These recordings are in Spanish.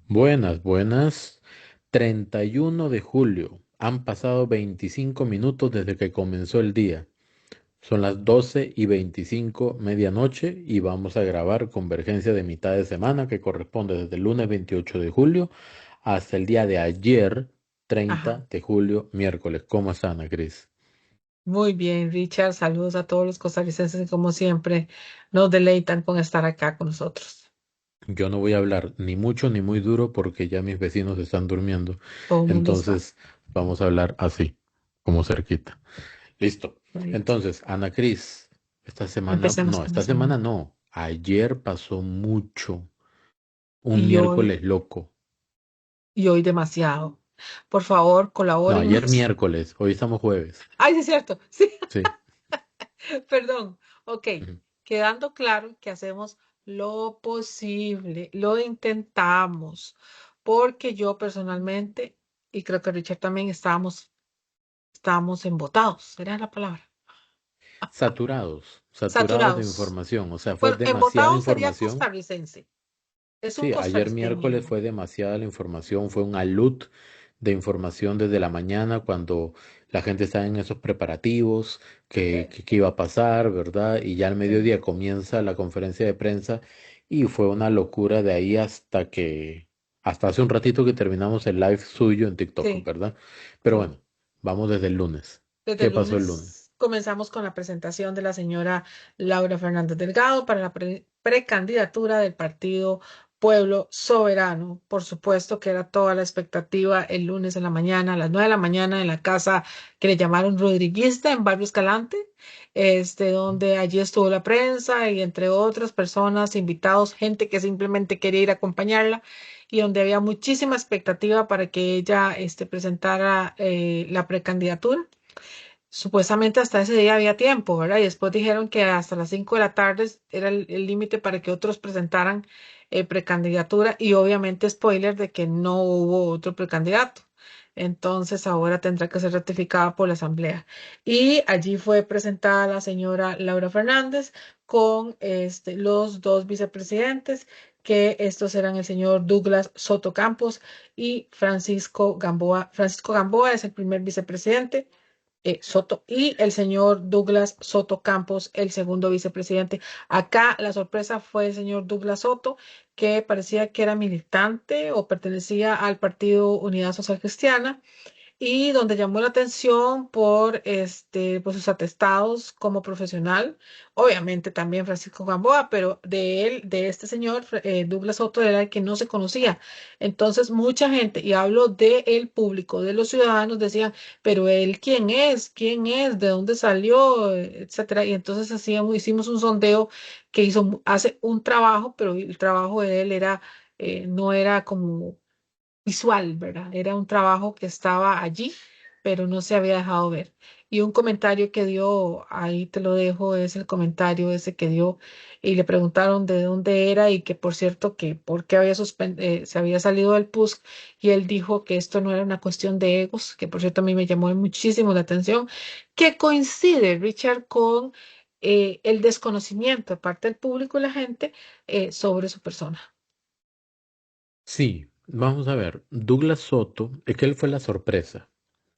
Buenas, buenas. 31 de julio. Han pasado 25 minutos desde que comenzó el día. Son las 12:25 medianoche y vamos a grabar Convergencia de mitad de semana que corresponde desde el lunes 28 de julio hasta el día de ayer, Ajá. 30 de julio, miércoles. ¿Cómo está, Ana Cris? Muy bien, Richard. Saludos a todos los costarricenses que, como siempre, nos deleitan con estar acá con nosotros. Yo no voy a hablar ni mucho ni muy duro porque ya mis vecinos están durmiendo. Todo el mundo está. Entonces vamos a hablar así, como cerquita. Listo. Correcto. Entonces, Ana Cris, Empecemos con la esta semana semana. no. Ayer pasó mucho. Un Y hoy, miércoles loco. y hoy demasiado. Por favor, No, ayer colabórennos. miércoles, hoy estamos jueves. Ay, sí, es cierto. Sí, Sí. perdón. Ok. Ujú. Quedando claro que hacemos lo posible, lo intentamos, porque yo personalmente, y creo que Richard también, estábamos embotados, era la palabra. Saturados de Saturados. información. O sea, fue Bueno, demasiada embotado sería información. costarricense. Es un Sí, ayer miércoles costarriceño. fue demasiada la información, fue un alud de información desde la mañana cuando la gente estaba en esos preparativos, Sí, que iba a pasar, ¿verdad? Y ya al sí, mediodía comienza la conferencia de prensa y fue una locura de ahí hasta hace un ratito que terminamos el live suyo en TikTok, sí, ¿verdad? Pero sí. bueno, vamos desde el lunes. Desde ¿Qué el pasó el lunes? lunes comenzamos con la presentación de la señora Laura Fernández Delgado para la precandidatura del partido Pueblo Soberano. Por supuesto que era toda la expectativa el lunes en la mañana, a las 9 de la mañana, en la casa que le llamaron Rodriguista en Barrio Escalante, donde allí estuvo la prensa y entre otras personas, invitados, gente que simplemente quería ir a acompañarla y donde había muchísima expectativa para que ella presentara la precandidatura. Supuestamente hasta ese día había tiempo, ¿verdad? Y después dijeron que hasta las 5 de la tarde era el límite para que otros presentaran precandidatura y obviamente spoiler de que no hubo otro precandidato. Entonces ahora tendrá que ser ratificada por la Asamblea. Y allí fue presentada la señora Laura Fernández con los dos vicepresidentes, que estos eran el señor Douglas Soto Campos y Francisco Gamboa. Francisco Gamboa es el primer vicepresidente. Soto y el señor Douglas Soto Campos, el segundo vicepresidente. Acá la sorpresa fue el señor Douglas Soto, que parecía que era militante o pertenecía al Partido Unidad Social Cristiana y donde llamó la atención por sus atestados como profesional, obviamente también Francisco Gamboa, pero de él, de este señor, Douglas Soto, era el que no se conocía. Entonces, mucha gente, y hablo del público, de los ciudadanos, decían, pero él, ¿quién es? ¿Quién es? ¿De dónde salió? Etcétera. Y entonces hicimos un sondeo que hace un trabajo, pero el trabajo de él no era como visual, ¿verdad? Era un trabajo que estaba allí, pero no se había dejado ver. Y un comentario que dio, ahí te lo dejo, es el comentario ese que dio y le preguntaron de dónde era y que por cierto que por qué se había salido del PUSC y él dijo que esto no era una cuestión de egos, que por cierto a mí me llamó muchísimo la atención, que coincide, Richard, con el desconocimiento de parte del público y la gente sobre su persona. Sí, vamos a ver. Douglas Soto, es que él fue la sorpresa,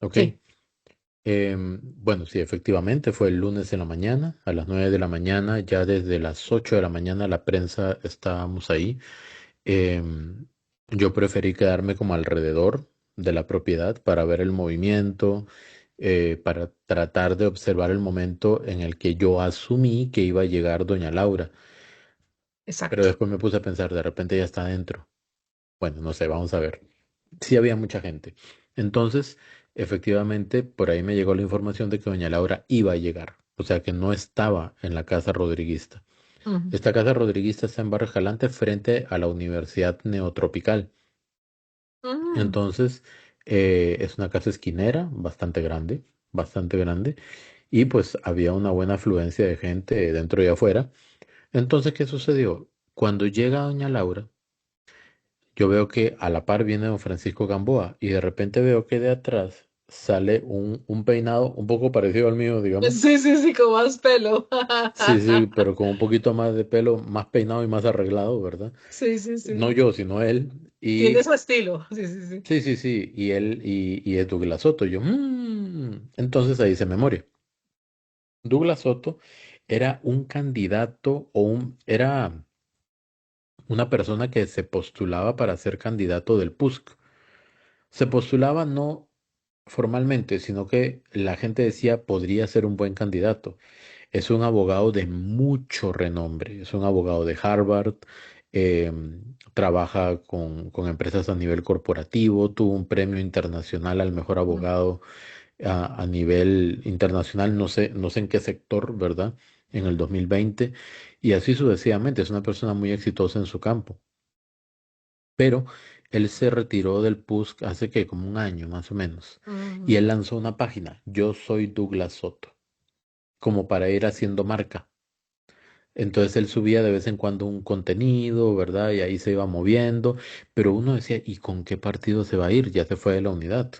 ¿ok? Sí, Bueno, sí, efectivamente, fue el lunes en la mañana, a las 9 de la mañana, ya desde las 8 de la mañana la prensa estábamos ahí. Em, yo preferí quedarme como alrededor de la propiedad para ver el movimiento, para tratar de observar el momento en el que yo asumí que iba a llegar doña Laura, pero exacto. después me puse a pensar, de repente ya está adentro. Bueno, no sé, vamos a ver. Sí había mucha gente. Entonces, efectivamente, por ahí me llegó la información de que doña Laura iba a llegar, o sea que no estaba en la casa rodriguista. Ujú. Esta casa rodriguista está en Barrio Escalante frente a la Universidad Neotropical. Mm, Entonces, es una casa esquinera, bastante grande, y pues había una buena afluencia de gente dentro y afuera. Entonces, ¿qué sucedió? Cuando llega doña Laura, yo veo que a la par viene don Francisco Gamboa y de repente veo que de atrás sale un peinado un poco parecido al mío, digamos. sí, sí, sí, con más pelo. Sí, sí, pero con un poquito más de pelo, más peinado y más arreglado, ¿verdad? Sí, sí, No sí. yo, sino él. Tiene Y su estilo. Sí, sí, sí. sí, sí, sí, y él, y es Douglas Soto. Yo, entonces ahí hice memoria. Douglas Soto era un candidato era una persona que se postulaba para ser candidato del PUSC. Se postulaba no formalmente, sino que la gente decía podría ser un buen candidato. Es un abogado de mucho renombre, es un abogado de Harvard, trabaja con empresas a nivel corporativo, tuvo un premio internacional al mejor Mm. abogado a nivel internacional, no sé en qué sector, ¿verdad? En el 2020, y así sucesivamente, es una persona muy exitosa en su campo. Pero él se retiró del PUSC hace que como un año más o menos, y él Ujú. lanzó una página, Yo soy Douglas Soto, como para ir haciendo marca. Entonces él subía de vez en cuando un contenido, ¿verdad? Y ahí se iba moviendo, pero uno decía, ¿y con qué partido se va a ir? Ya se fue de la unidad.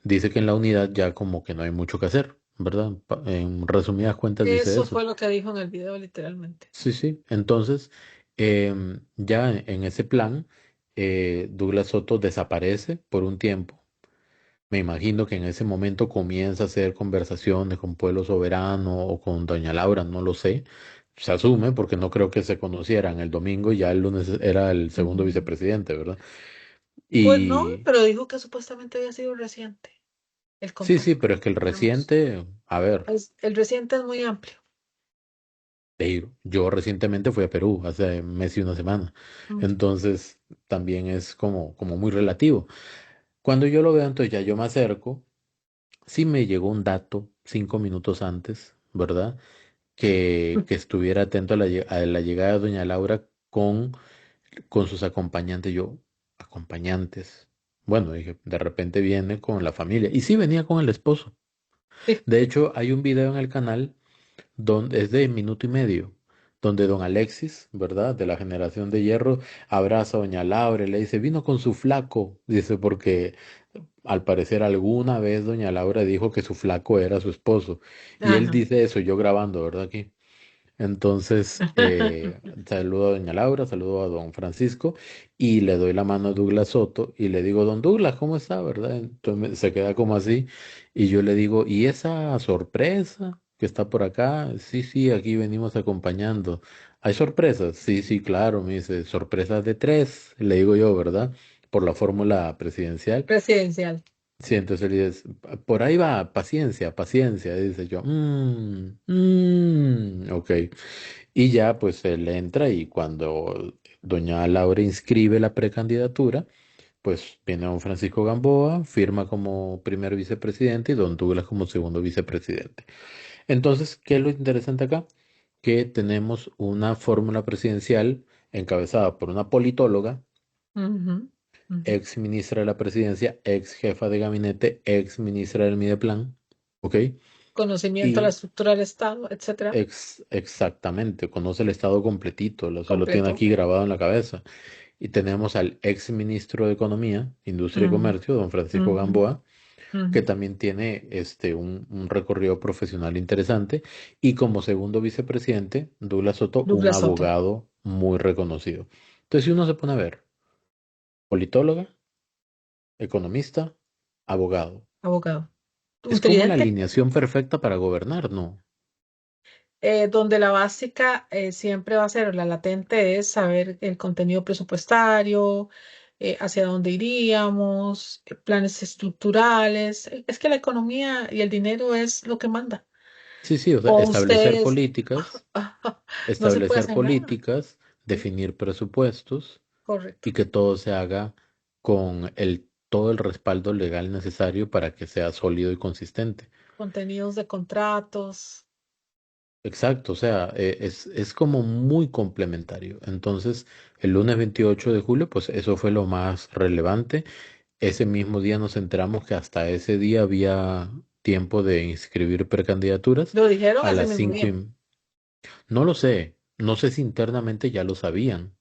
Dice que en la unidad ya como que no hay mucho que hacer, ¿verdad? En resumidas cuentas dice Eso eso. fue lo que dijo en el video, literalmente. Sí, sí. Entonces, ya en ese plan, Douglas Soto desaparece por un tiempo. Me imagino que en ese momento comienza a hacer conversaciones con Pueblo Soberano o con Doña Laura, no lo sé. Se asume porque no creo que se conocieran el domingo y ya el lunes era el segundo Mm. vicepresidente, ¿verdad? Pues no, Y pero dijo que supuestamente había sido reciente el sí, sí, contacto. pero es que el Digamos. reciente, a ver, El reciente es muy amplio. yo recientemente fui a Perú hace mes y una semana, Mm. entonces también es como muy relativo. Cuando yo lo veo, entonces ya yo me acerco, sí me llegó un dato 5 minutos antes, ¿verdad? Que estuviera atento a a la llegada de doña Laura con sus acompañantes. Yo, acompañantes. Bueno, dije, de repente viene con la familia. Y sí, venía con el esposo. Sí. De hecho, hay un video en el canal donde es de minuto y medio, donde don Alexis, ¿verdad? De la generación de hierro, abraza a doña Laura y le dice, vino con su flaco. Dice, porque al parecer alguna vez doña Laura dijo que su flaco era su esposo. Y él Ajá. dice eso, yo grabando, ¿verdad? Aquí. Entonces, saludo a doña Laura, saludo a don Francisco y le doy la mano a Douglas Soto y le digo, don Douglas, ¿cómo está, verdad? Entonces se queda como así y yo le digo, ¿y esa sorpresa que está por acá? Sí, sí, aquí venimos acompañando. ¿Hay sorpresas? Sí, sí, claro, me dice, sorpresas de tres, le digo yo, ¿verdad? Por la fórmula presidencial. Presidencial. Sí, entonces él dice, por ahí va, paciencia, paciencia, dice yo, ok. Y ya pues él entra y cuando doña Laura inscribe la precandidatura, pues viene don Francisco Gamboa, firma como primer vicepresidente y don Douglas como segundo vicepresidente. Entonces, ¿qué es lo interesante acá? Que tenemos una fórmula presidencial encabezada por una politóloga, Ujú, ujú. ex ministra de la presidencia, ex jefa de gabinete, ex ministra del Mideplan, ¿ok? Conocimiento de la Y estructura del Estado, etcétera. exactamente, conoce el estado completito, lo tiene Completo. aquí grabado en la cabeza. Y tenemos al ex ministro de Economía, Industria y Ujú, Comercio, don Francisco ujú, Gamboa, que ujú. también tiene un recorrido profesional interesante. Y como segundo vicepresidente, Douglas Soto, un Douglas Soto, abogado muy reconocido. Entonces, si uno se pone a ver, politóloga, economista, abogado. abogado. Un Es como la tridente, alineación perfecta para gobernar, ¿no? donde la básica siempre va a ser, la latente es saber el contenido presupuestario, hacia dónde iríamos, planes estructurales. Es que la economía y el dinero es lo que manda. Sí, sí, o sea, O ustedes, no se puede establecer hacer nada. políticas, Sí, definir presupuestos correcto. y que todo se haga con todo el respaldo legal necesario para que sea sólido y consistente. Contenidos de contratos. Exacto, o sea, es como muy complementario. Entonces, el lunes 28 de julio, pues eso fue lo más relevante. Ese mismo día nos enteramos que hasta ese día había tiempo de inscribir precandidaturas Lo dijeron a ese las mismo 5 día, y... No lo sé, no sé si internamente ya lo sabían.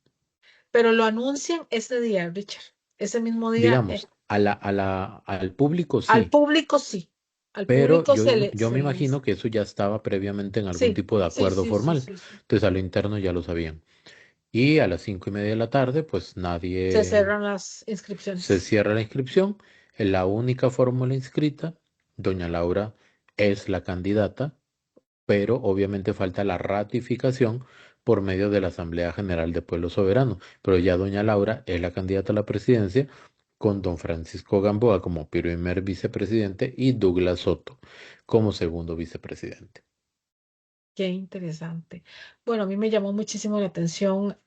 pero lo anuncian ese día, Richard. Ese mismo día, Digamos, al público al sí, público sí. Al pero público yo me imagino que eso ya estaba previamente en algún Sí, tipo de sí, acuerdo sí, sí, formal. sí, sí. Entonces a lo interno ya lo sabían. Y a las 5:30 de la tarde, pues Se nadie cerran las se inscripciones. cierra la inscripción. En la única fórmula inscrita, doña Laura es la candidata, pero obviamente falta la ratificación por medio de la Asamblea General de Pueblo Soberano. Pero ya doña Laura es la candidata a la presidencia con don Francisco Gamboa como primer vicepresidente y Douglas Soto como segundo vicepresidente. Qué interesante. Bueno, a mí me llamó muchísimo la atención,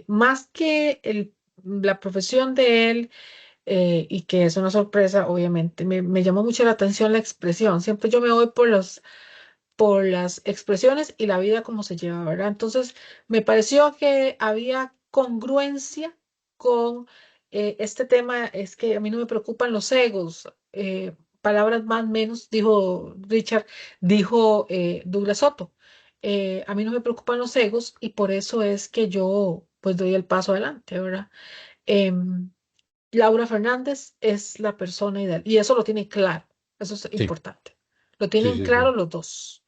más que la profesión de él, y que es una sorpresa, obviamente, me llamó mucho la atención la expresión. Siempre yo me voy por las expresiones y la vida como se lleva, ¿verdad? Entonces, me pareció que había congruencia con este tema, es que a mí no me preocupan los egos, palabras más menos, dijo Richard, dijo Douglas Soto. A mí no me preocupan los egos y por eso es que yo pues doy el paso adelante, ¿verdad? Em, Laura Fernández es la persona ideal y eso lo tiene claro, eso es Sí, importante. Lo sí, tienen sí, claro sí. los dos.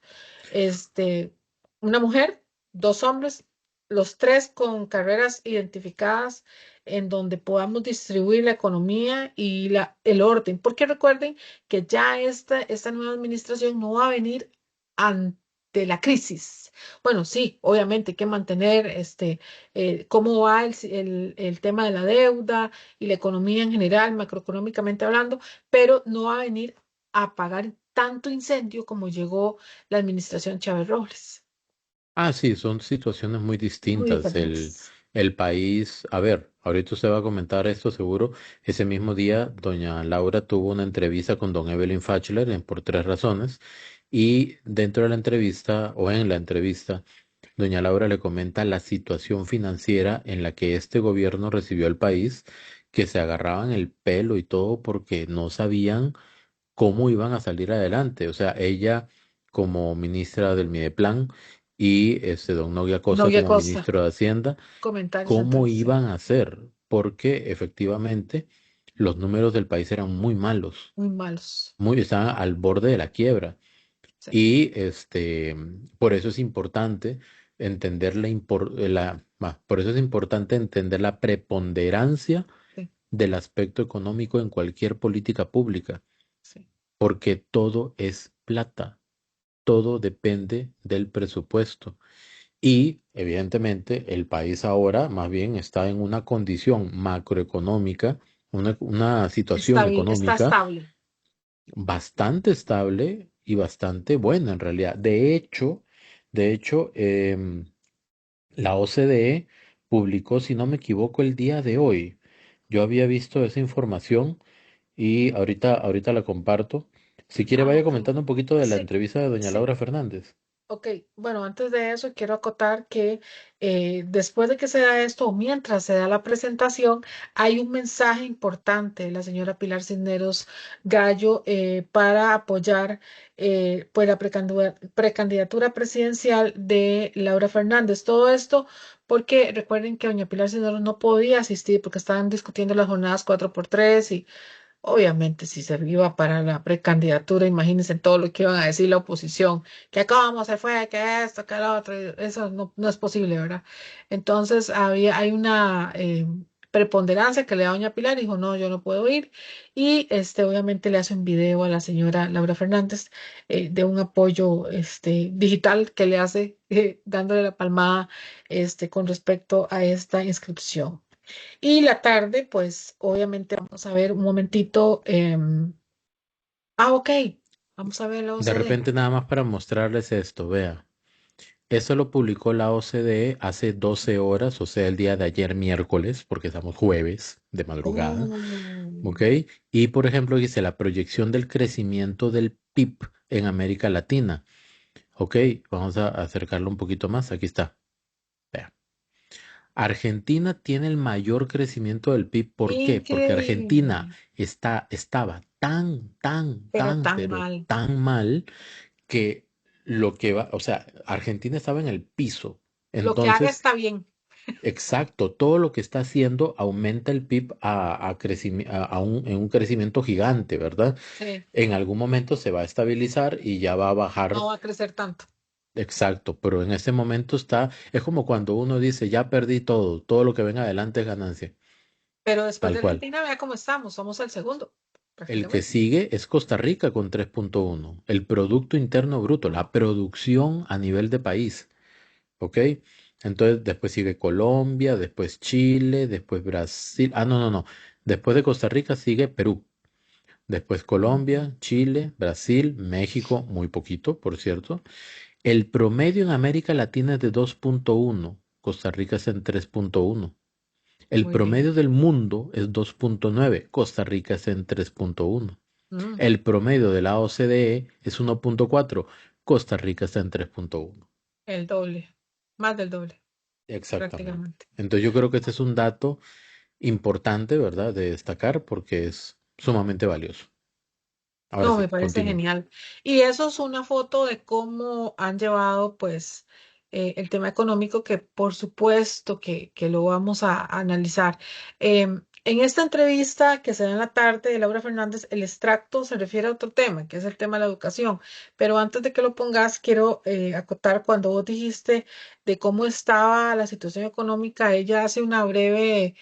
Este, una mujer, dos hombres, los tres con carreras identificadas en donde podamos distribuir la economía y el orden. Porque recuerden que ya esta nueva administración no va a venir ante la crisis. Bueno, sí, obviamente hay que mantener cómo va el tema de la deuda y la economía en general, macroeconómicamente hablando, pero no va a venir a apagar tanto incendio como llegó la administración Chávez Robles. Ah, sí, son situaciones muy Muy distintas. diferentes. El país, a ver, ahorita usted va a comentar esto seguro. Ese mismo día, doña Laura tuvo una entrevista con don Evelyn Fachler en Por Tres Razones. Y dentro de la entrevista, o en la entrevista, doña Laura le comenta la situación financiera en la que este gobierno recibió al país, que se agarraban el pelo y todo porque no sabían cómo iban a salir adelante. O sea, ella como ministra del Mideplan y don Nogui Acosta Novia como Costa, ministro de Hacienda, comentarios cómo entonces, sí, iban a hacer, porque efectivamente los números del país eran muy malos, muy malos. estaban al borde de la quiebra. Sí, Y por eso es importante entender por eso es importante entender la preponderancia sí, del aspecto económico en cualquier política pública, sí. porque todo es plata, todo depende del presupuesto. Y evidentemente el país ahora más bien está en una condición macroeconómica, una situación Está económica estable. bastante estable y bastante buena en realidad. De hecho, la OCDE publicó, si no me equivoco, el día de hoy. Yo había visto esa información y ahorita la comparto. Si quiere, Ah, vaya ok. comentando un poquito de la Sí, entrevista de doña sí. Laura Fernández. Ok, bueno, antes de eso quiero acotar que después de que se da esto o mientras se da la presentación, hay un mensaje importante de la señora Pilar Cisneros Gallo para apoyar pues la precandidatura presidencial de Laura Fernández. Todo esto porque recuerden que doña Pilar Cisneros no podía asistir porque estaban discutiendo las jornadas 4x3 y obviamente, si se iba para la precandidatura, imagínense todo lo que iban a decir la oposición, que cómo se fue, que esto, que lo otro, y eso no es posible, ¿verdad? Entonces hay una preponderancia que le da doña Pilar, dijo, no, yo no puedo ir, y obviamente le hace un video a la señora Laura Fernández de un apoyo digital que le hace, dándole la palmada con respecto a esta inscripción. Y la tarde, pues obviamente vamos a ver un momentito. Ok, vamos a ver la De OCDE. repente, nada más para mostrarles esto, vea. Esto lo publicó la OCDE hace 12 horas, o sea, el día de ayer miércoles, porque estamos jueves de madrugada, Oh, ¿ok? Y por ejemplo, dice la proyección del crecimiento del PIB en América Latina. Ok, vamos a acercarlo un poquito más. Aquí está. Vea. Argentina tiene el mayor crecimiento del PIB. ¿Por qué? Porque Argentina increíble, estaba pero tan pero mal. tan mal que o sea, Argentina estaba en el piso. Lo que haga Entonces, está bien. exacto, todo lo que está haciendo aumenta el PIB en un crecimiento gigante, ¿verdad? Sí, En algún momento se va a estabilizar y ya va a no bajar. va a crecer tanto. exacto, pero en este momento está, es como cuando uno dice, ya perdí todo, todo lo que venga adelante es ganancia, Pero después tal de cual. Argentina, vea cómo estamos, somos el segundo, El que prácticamente. sigue es Costa Rica con 3.1, el Producto Interno Bruto, la producción a nivel de país, ¿ok? Entonces después sigue Colombia, después Chile, después Brasil, no, después de Costa Rica sigue Perú. Después Ujú. Colombia, Chile, Brasil, México, muy poquito, por cierto. El promedio en América Latina es de 2.1, Costa Rica es en 3.1. El Muy bien. promedio del mundo es 2.9, Costa Rica es en 3.1. Mm, El promedio de la OCDE es 1.4, Costa Rica está en 3.1. el doble, más del doble, Exactamente. prácticamente. Entonces yo creo que este es un dato importante, ¿verdad?, de destacar porque es sumamente valioso. Ahora No, me sí, parece continúo. genial. Y eso es una foto de cómo han llevado, pues, el tema económico, que por supuesto que lo vamos a analizar. En esta entrevista que se da en la tarde de Laura Fernández, el extracto se refiere a otro tema, que es el tema de la educación. Pero antes de que lo pongas, quiero acotar cuando vos dijiste de cómo estaba la situación económica. Ella hace una breve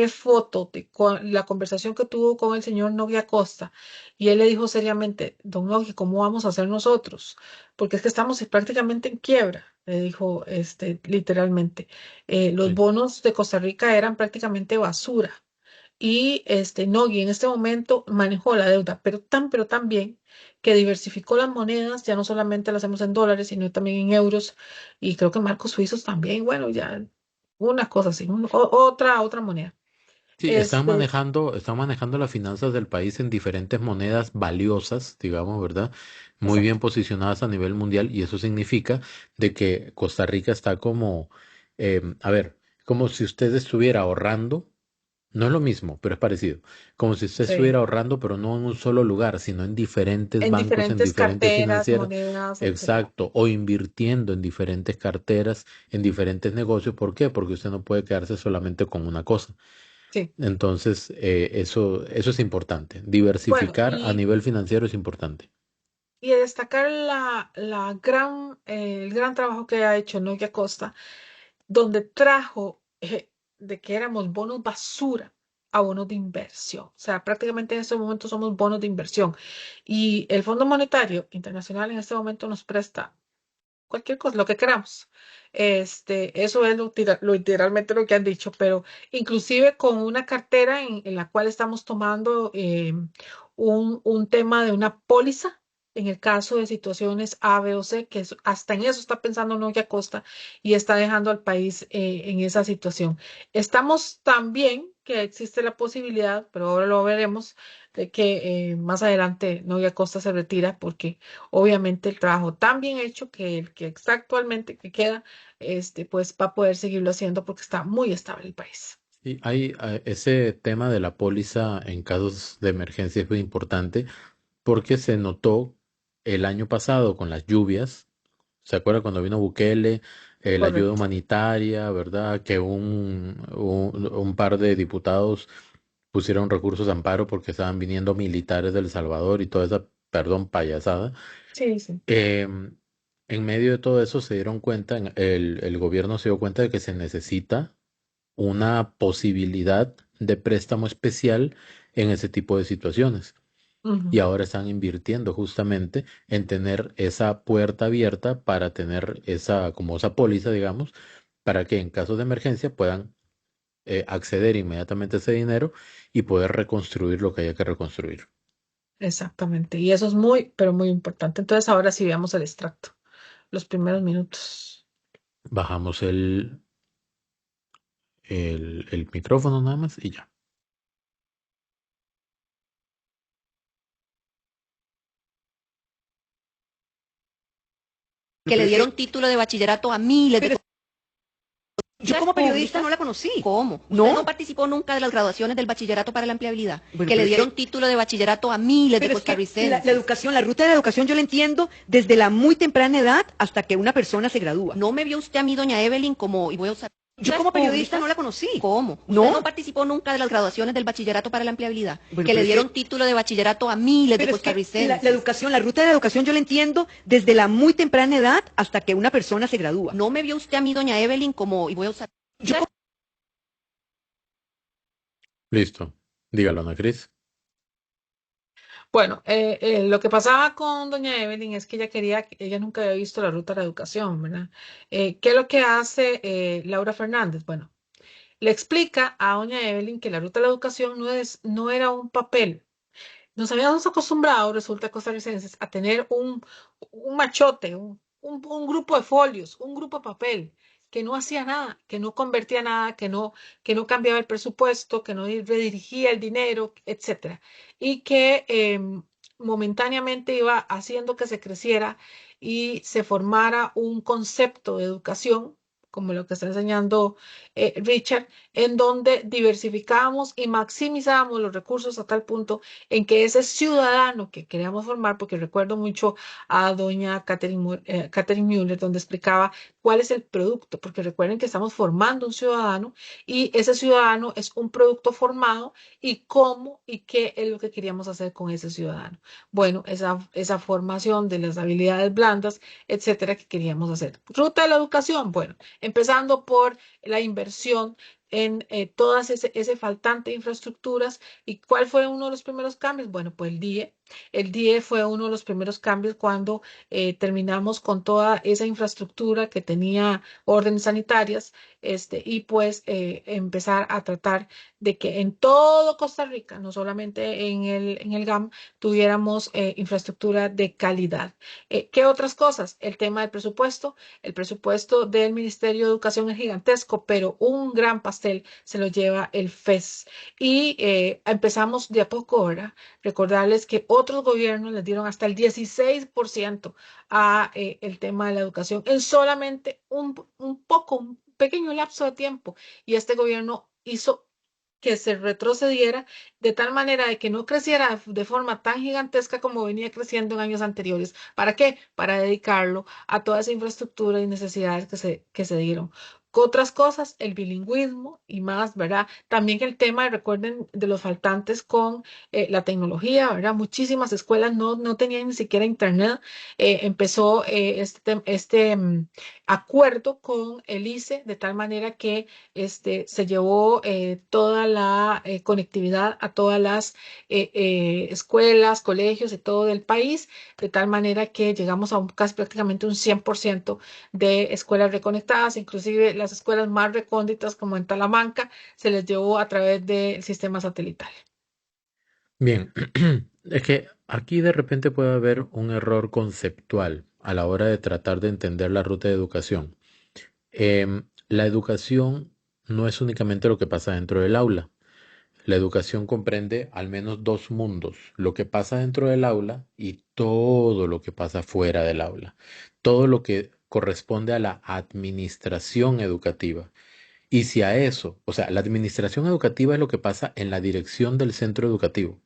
foto de la conversación que tuvo con el señor Nogui Costa y él le dijo seriamente, don Logi, ¿cómo vamos a hacer nosotros? Porque es que estamos prácticamente en quiebra, le dijo literalmente. Los Sí. bonos de Costa Rica eran prácticamente basura. Y Nogui en este momento manejó la deuda, pero tan bien que diversificó las monedas, ya no solamente las hacemos en dólares, sino también en euros, y creo que en marcos suizos también, bueno, ya una cosa así, otra moneda. Sí, Este, están manejando las finanzas del país en diferentes monedas valiosas, digamos, ¿verdad? Muy bien exacto, posicionadas a nivel mundial y eso significa de que Costa Rica está como, a ver, como si usted estuviera ahorrando, no es lo mismo, pero es parecido, como si usted estuviera sí. ahorrando, pero no en un solo lugar, sino en diferentes En bancos, en diferentes diferentes carteras, financieras, monedas, etcétera. exacto, o invirtiendo en diferentes carteras, en diferentes negocios. ¿Por qué? Porque usted no puede quedarse solamente con una cosa. Sí. Entonces, eso es importante. Bueno, Diversificar a nivel financiero es importante. y destacar el gran trabajo que ha hecho Nokia Costa, donde trajo de que éramos bonos basura a bonos de inversión. O sea, prácticamente en este momento somos bonos de inversión. Y el Fondo Monetario Internacional en este momento nos presta cualquier cosa, lo que queramos. Eso es literalmente lo que han dicho, pero inclusive con una cartera en la cual estamos tomando un tema de una póliza en el caso de situaciones A, B o C, que hasta en eso está pensando Nokia Costa y está dejando al país en esa situación. Estamos también que existe la posibilidad, pero ahora lo veremos, de que más adelante Nokia Costa se retira porque obviamente el trabajo tan bien hecho que el que está actualmente que queda, pues va a poder seguirlo haciendo porque está muy estable el país. Y hay ese tema de la póliza en casos de emergencia es muy importante porque se notó el año pasado con las lluvias. ¿Se acuerda cuando vino Bukele, la ayuda Correcto. humanitaria, ¿verdad? Que un par de diputados pusieron recursos de amparo porque estaban viniendo militares del Salvador y toda esa, perdón, payasada. Sí, sí, En medio de todo eso se dieron cuenta, el gobierno se dio cuenta de que se necesita una posibilidad de préstamo especial en ese tipo de situaciones. Y ujú, ahora están invirtiendo justamente en tener esa puerta abierta para tener esa, como esa póliza, digamos, para que en caso de emergencia puedan acceder inmediatamente a ese dinero y poder reconstruir lo que haya que reconstruir. exactamente. Y eso es muy, pero muy importante. Entonces ahora sí veamos el extracto, los primeros minutos. Bajamos el micrófono nada más y ya. Que le dieron título de bachillerato a miles de... Yo como periodista no la conocí. ¿Cómo? ¿Usted No, no participó nunca de las graduaciones del bachillerato para la empleabilidad? bueno, Que le pero es dieron que, título de bachillerato a miles de pero es que costarricenses. educación, la ruta de la educación yo la entiendo desde la muy temprana edad hasta que una persona se gradúa. No me vio usted a mí, doña Evelyn, como, y voy a usar Yo ¿Es como periodista pública? no la conocí. ¿Cómo? ¿Usted No. no participó nunca de las graduaciones del bachillerato para la empleabilidad? Bueno, Que le pero es dieron que- título de bachillerato a miles de Pero es que costarricenses. la educación, la ruta de la educación yo la entiendo desde la muy temprana edad hasta que una persona se gradúa. No me vio usted a mí, doña Evelyn, como, y voy a usar... Yo como- Listo. Dígalo, Ana Cris. Bueno, lo que pasaba con doña Evelyn es que ella nunca había visto la ruta de la educación, ¿verdad? ¿Qué es lo que hace Laura Fernández? Bueno, le explica a doña Evelyn que la ruta de la educación no era un papel. Nos habíamos acostumbrado, resulta, costarricenses, a tener un machote, un grupo de folios, un grupo de papel que no hacía nada, que no convertía nada, que no cambiaba el presupuesto, que no redirigía el dinero, etcétera, y que momentáneamente iba haciendo que se creciera y se formara un concepto de educación, como lo que está enseñando Richard, en donde diversificábamos y maximizábamos los recursos a tal punto en que ese ciudadano que queríamos formar, porque recuerdo mucho a doña Catherine Müller, donde explicaba cuál es el producto, porque recuerden que estamos formando un ciudadano y ese ciudadano es un producto formado y cómo y qué es lo que queríamos hacer con ese ciudadano. Bueno, esa formación de las habilidades blandas, etcétera, que queríamos hacer. Ruta de la educación, bueno, empezando por la inversión en todas ese faltante de infraestructuras. ¿Y cuál fue uno de los primeros cambios? Bueno, pues el DIE. El DIE fue uno de los primeros cambios cuando terminamos con toda esa infraestructura que tenía órdenes sanitarias, y pues empezar a tratar de que en todo Costa Rica, no solamente en el GAM, tuviéramos infraestructura de calidad. ¿Qué otras cosas? El tema del presupuesto. El presupuesto del Ministerio de Educación es gigantesco, pero un gran pastel se lo lleva el FES. Y empezamos de a poco, ¿verdad? Recordarles que otros gobiernos les dieron hasta el 16% a el tema de la educación en solamente un pequeño lapso de tiempo. Y este gobierno hizo que se retrocediera de tal manera de que no creciera de forma tan gigantesca como venía creciendo en años anteriores. ¿Para qué? Para dedicarlo a toda esa infraestructura y necesidades que se dieron. Otras cosas, el bilingüismo y más, ¿verdad? También el tema, recuerden, de los faltantes con la tecnología, ¿verdad? Muchísimas escuelas no tenían ni siquiera internet. Empezó acuerdo con el ICE de tal manera que se llevó toda la conectividad a todas las escuelas, colegios y todo del país, de tal manera que llegamos a casi prácticamente un 100% de escuelas reconectadas, inclusive las escuelas más recónditas como en Talamanca, se les llevó a través del sistema satelital. Bien, es que aquí de repente puede haber un error conceptual a la hora de tratar de entender la ruta de educación. La educación no es únicamente lo que pasa dentro del aula. La educación comprende al menos dos mundos, lo que pasa dentro del aula y todo lo que pasa fuera del aula, todo lo que corresponde a la administración educativa. Y si a eso, o sea, la administración educativa es lo que pasa en la dirección del centro educativo.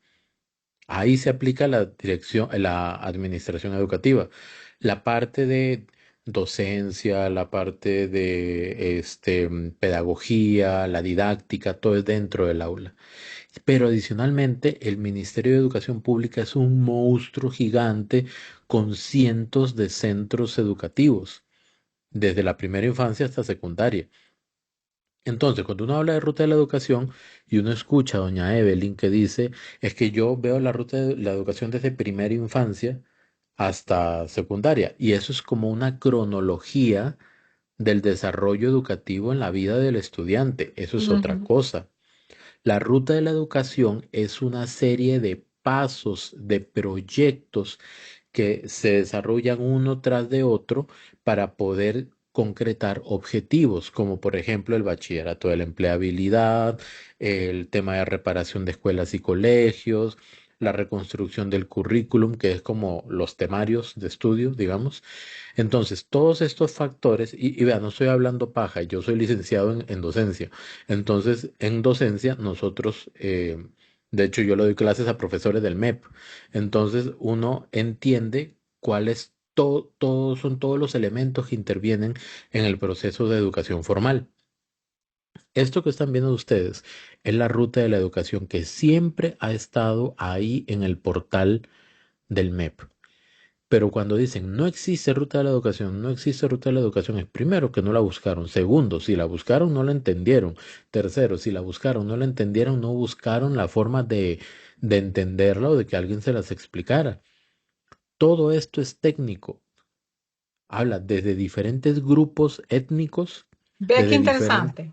Ahí se aplica la dirección, la administración educativa. La parte de docencia, la parte de pedagogía, la didáctica, todo es dentro del aula. Pero adicionalmente, el Ministerio de Educación Pública es un monstruo gigante con cientos de centros educativos, desde la primera infancia hasta secundaria. Entonces, cuando uno habla de ruta de la educación y uno escucha a doña Evelyn que dice, es que yo veo la ruta de la educación desde primera infancia hasta secundaria, y eso es como una cronología del desarrollo educativo en la vida del estudiante. Eso es otra Ujú. cosa. La ruta de la educación es una serie de pasos, de proyectos que se desarrollan uno tras de otro para poder concretar objetivos, como por ejemplo el bachillerato de la empleabilidad, el tema de reparación de escuelas y colegios, la reconstrucción del currículum, que es como los temarios de estudio, digamos. Entonces, todos estos factores, y vea, no estoy hablando paja, yo soy licenciado en docencia. Entonces, en docencia, nosotros, de hecho, yo le doy clases a profesores del MEP. Entonces, uno entiende cuáles son todos los elementos que intervienen en el proceso de educación formal. Esto que están viendo ustedes es la ruta de la educación que siempre ha estado ahí en el portal del MEP. Pero cuando dicen no existe ruta de la educación, no existe ruta de la educación, es primero que no la buscaron. Segundo, si la buscaron, no la entendieron. Tercero, si la buscaron, no la entendieron, no buscaron la forma de entenderla o de que alguien se las explicara. Todo esto es técnico. Habla desde diferentes grupos étnicos, Vea qué desde diferentes... interesante.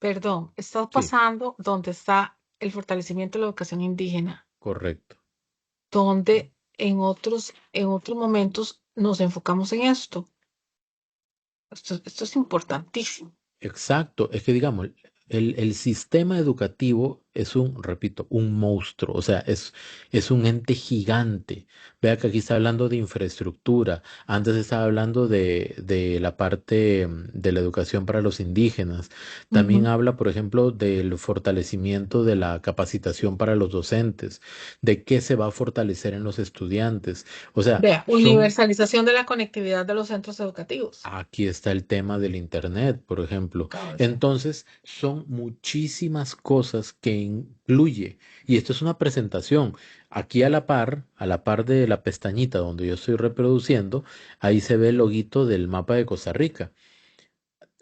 Perdón, está Sí, pasando donde está el fortalecimiento de la educación indígena, correcto. donde en otros momentos nos enfocamos en esto. Esto es importantísimo. Exacto, es que digamos, el sistema educativo es repito, un monstruo, o sea, es un ente gigante. Vea que aquí está hablando de infraestructura, antes estaba hablando de la parte de la educación para los indígenas, también Ujú. habla, por ejemplo, del fortalecimiento de la capacitación para los docentes, de qué se va a fortalecer en los estudiantes. O sea, Vea, son universalización de la conectividad de los centros educativos. aquí está el tema del Internet, por ejemplo. Acabo de decir. Entonces, son muchísimas cosas que incluye. Y esto es una presentación. Aquí a la par de la pestañita donde yo estoy reproduciendo, ahí se ve el loguito del mapa de Costa Rica.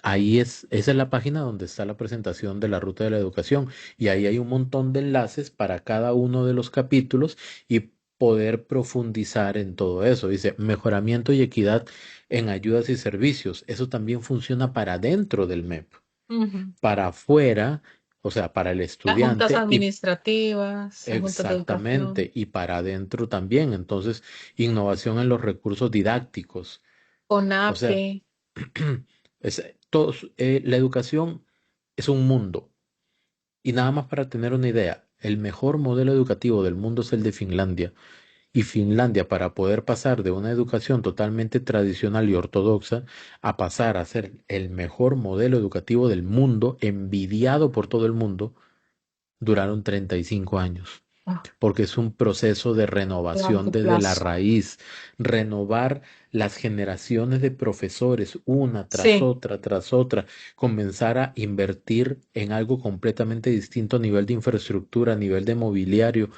Esa es la página donde está la presentación de la ruta de la educación y ahí hay un montón de enlaces para cada uno de los capítulos y poder profundizar en todo eso. Dice mejoramiento y equidad en ayudas y servicios. Eso también funciona para dentro del MEP, Ujú. para afuera, o sea, para el Las juntas estudiante y administrativas, las juntas de educación, exactamente y para adentro también. Entonces, innovación en los recursos didácticos. O sea, CONAPE. la educación es un mundo. Y nada más para tener una idea, el mejor modelo educativo del mundo es el de Finlandia. Y Finlandia, para poder pasar de una educación totalmente tradicional y ortodoxa a pasar a ser el mejor modelo educativo del mundo, envidiado por todo el mundo, duraron 35 años Ah, porque es un proceso de renovación largo desde la plazo. raíz, renovar las generaciones de profesores una Sí, tras otra, comenzar a invertir en algo completamente distinto a nivel de infraestructura, a nivel de mobiliario,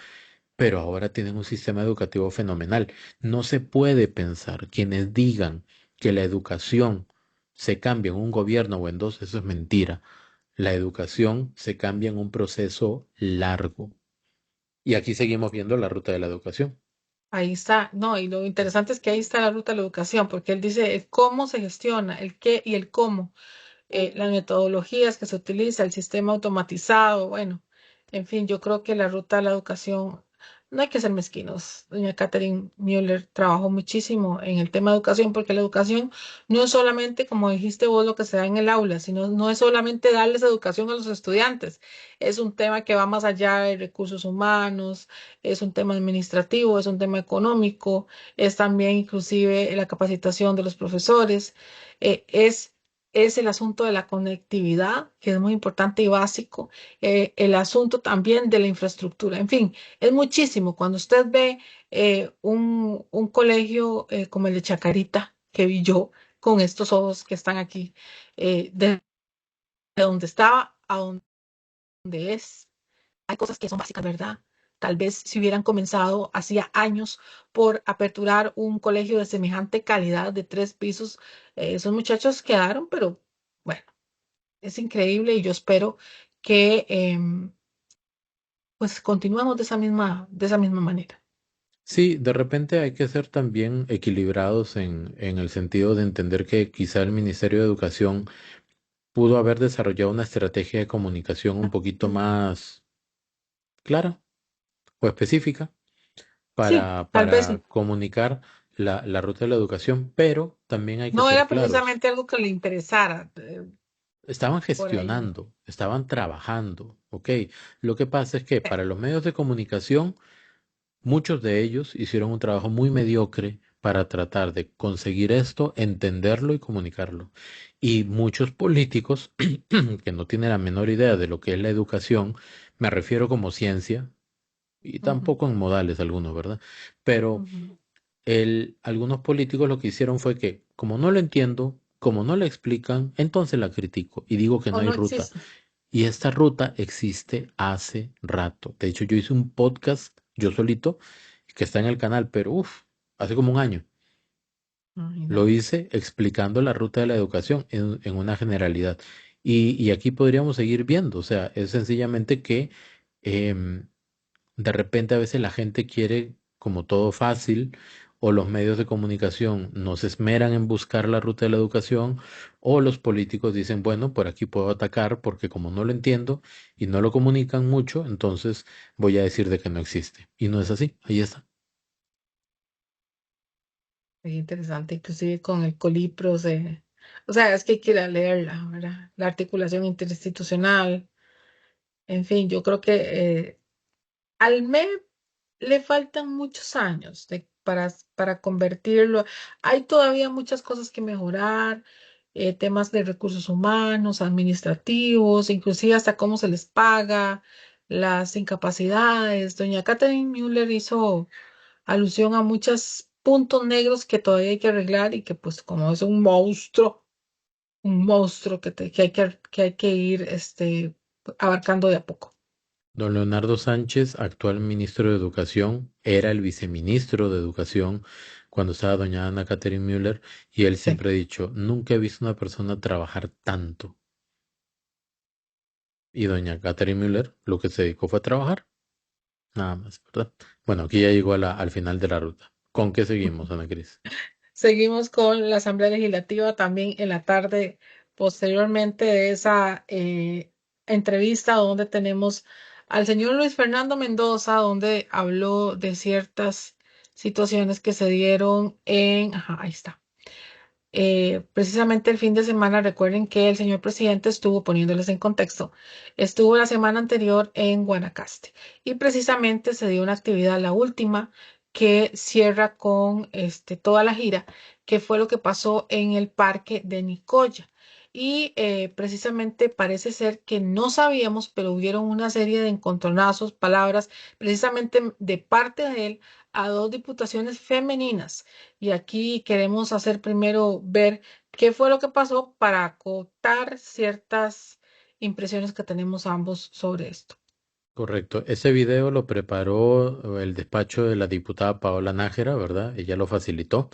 pero ahora tienen un sistema educativo fenomenal. No se puede pensar quienes digan que la educación se cambia en un gobierno o en dos, eso es mentira. La educación se cambia en un proceso largo. Y aquí seguimos viendo la ruta de la educación. ahí está. No, y lo interesante es que ahí está la ruta de la educación, porque él dice el cómo se gestiona, el qué y el cómo. Las metodologías que se utiliza, el sistema automatizado, bueno, en fin, yo creo que la ruta de la educación, no hay que ser mezquinos. Doña Catherine Müller trabajó muchísimo en el tema de educación, porque la educación no es solamente, como dijiste vos, lo que se da en el aula, sino no es solamente darles educación a los estudiantes, es un tema que va más allá de recursos humanos, es un tema administrativo, es un tema económico, es también inclusive la capacitación de los profesores, es el asunto de la conectividad, que es muy importante y básico, el asunto también de la infraestructura, en fin, es muchísimo. Cuando usted ve un colegio como el de Chacarita, que vi yo, con estos ojos que están aquí, de donde estaba a donde es, hay cosas que son básicas, ¿verdad? Tal vez si hubieran comenzado hacía años por aperturar un colegio de semejante calidad de 3 pisos, esos muchachos quedaron, pero bueno, es increíble y yo espero que pues continuemos de esa misma manera. Sí, de repente hay que ser también equilibrados en el sentido de entender que quizá el Ministerio de Educación pudo haber desarrollado una estrategia de comunicación un poquito más clara o específica Sí, tal vez para comunicar la ruta de la educación, pero también hay que no ser era claros. precisamente algo que le interesara Estaban por ahí. gestionando, estaban trabajando, ¿ok? Lo que pasa es que para los medios de comunicación, muchos de ellos hicieron un trabajo muy mediocre para tratar de conseguir esto, entenderlo y comunicarlo. Y muchos políticos que no tienen la menor idea de lo que es la educación, me refiero como ciencia, y Ujú, tampoco en modales algunos, ¿verdad? Pero ujú. algunos políticos lo que hicieron fue que, como no lo entiendo, como no la explican, entonces la critico y digo que no O hay no ruta. existe. Y esta ruta existe hace rato. De hecho, yo hice un podcast yo solito que está en el canal, pero hace como un año. Lo Imagínate. hice explicando la ruta de la educación en una generalidad. Y aquí podríamos seguir viendo. O sea, es sencillamente que em, de repente a veces la gente quiere como todo fácil, o los medios de comunicación no se esmeran en buscar la ruta de la educación, o los políticos dicen, bueno, por aquí puedo atacar porque como no lo entiendo y no lo comunican mucho, entonces voy a decir de que no existe. Y no es así, ahí está. Es interesante, inclusive con el colipro o sea, es que hay que ir a leerla, ¿verdad? La articulación interinstitucional, en fin, yo creo que al MEP le faltan muchos años para convertirlo. Hay todavía muchas cosas que mejorar, temas de recursos humanos, administrativos, inclusive hasta cómo se les paga, las incapacidades. Doña Catherine Müller hizo alusión a muchos puntos negros que todavía hay que arreglar y que pues como es un monstruo que hay que ir abarcando de a poco. Don Leonardo Sánchez, actual ministro de Educación, era el viceministro de Educación cuando estaba doña Ana Catherine Müller, y él Sí. siempre ha dicho, nunca he visto una persona trabajar tanto. Y doña Catherine Müller lo que se dedicó fue a trabajar, nada más, ¿verdad? Bueno, aquí ya llegó al final de la ruta. ¿Con qué seguimos, Ana Cris? Seguimos con la Asamblea Legislativa también en la tarde, posteriormente de esa entrevista donde tenemos al señor Luis Fernando Mendoza, donde habló de ciertas situaciones que se dieron ajá, ahí está. Precisamente el fin de semana, recuerden que el señor presidente estuvo, poniéndoles en contexto, estuvo la semana anterior en Guanacaste y precisamente se dio una actividad, la última, que cierra con toda la gira, que fue lo que pasó en el parque de Nicoya. Y precisamente parece ser que no sabíamos, pero hubieron una serie de encontronazos, palabras, precisamente de parte de él a dos diputaciones femeninas y aquí queremos hacer primero ver qué fue lo que pasó para acotar ciertas impresiones que tenemos ambos sobre esto. Correcto. Ese video lo preparó el despacho de la diputada Paola Nájera, ¿verdad? Ella lo facilitó,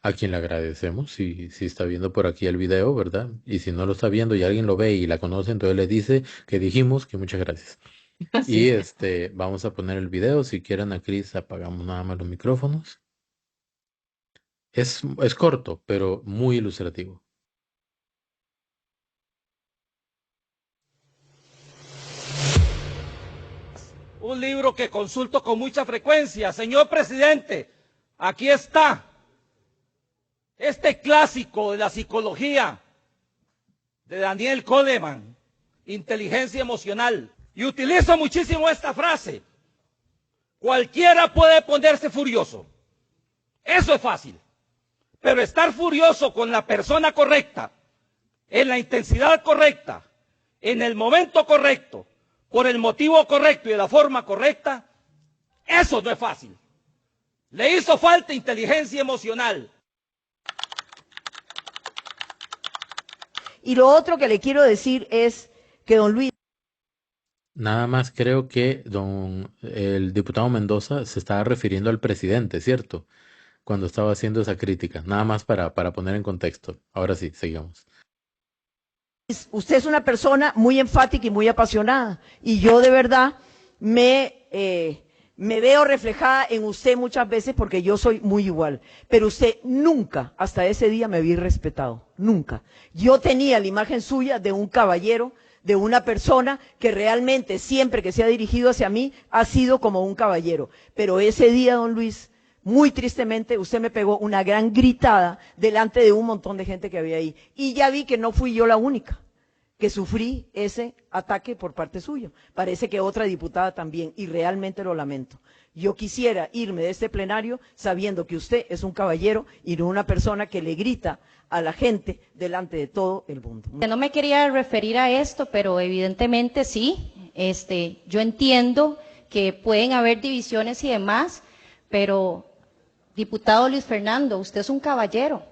a quien le agradecemos. Si está viendo por aquí el video, ¿verdad? Y si no lo está viendo y alguien lo ve y la conoce, entonces le dice que dijimos que muchas gracias. Y Así. vamos a poner el video. Si quieren, a Cris, apagamos nada más los micrófonos. Es corto, pero muy ilustrativo. Un libro que consulto con mucha frecuencia. Señor presidente, aquí está este clásico de la psicología de Daniel Goleman, Inteligencia Emocional. Y utilizo muchísimo esta frase. Cualquiera puede ponerse furioso. Eso es fácil. Pero estar furioso con la persona correcta, en la intensidad correcta, en el momento correcto, por el motivo correcto y de la forma correcta, eso no es fácil. Le hizo falta inteligencia emocional. Y lo otro que le quiero decir es que don Luis... Nada más creo que el diputado Mendoza se estaba refiriendo al presidente, ¿cierto? Cuando estaba haciendo esa crítica. Nada más para poner en contexto. Ahora sí, sigamos. Usted es una persona muy enfática y muy apasionada. Y yo de verdad me veo reflejada en usted muchas veces porque yo soy muy igual. Pero usted nunca, hasta ese día, me vi respetado. Nunca. Yo tenía la imagen suya de un caballero, de una persona que realmente siempre que se ha dirigido hacia mí ha sido como un caballero. Pero ese día, don Luis, muy tristemente, usted me pegó una gran gritada delante de un montón de gente que había ahí. Y ya vi que no fui yo la única que sufrí ese ataque por parte suyo. Parece que otra diputada también, y realmente lo lamento. Yo quisiera irme de este plenario sabiendo que usted es un caballero y no una persona que le grita a la gente delante de todo el mundo. No me quería referir a esto, pero evidentemente sí. Yo entiendo que pueden haber divisiones y demás, pero diputado Luis Fernando, usted es un caballero.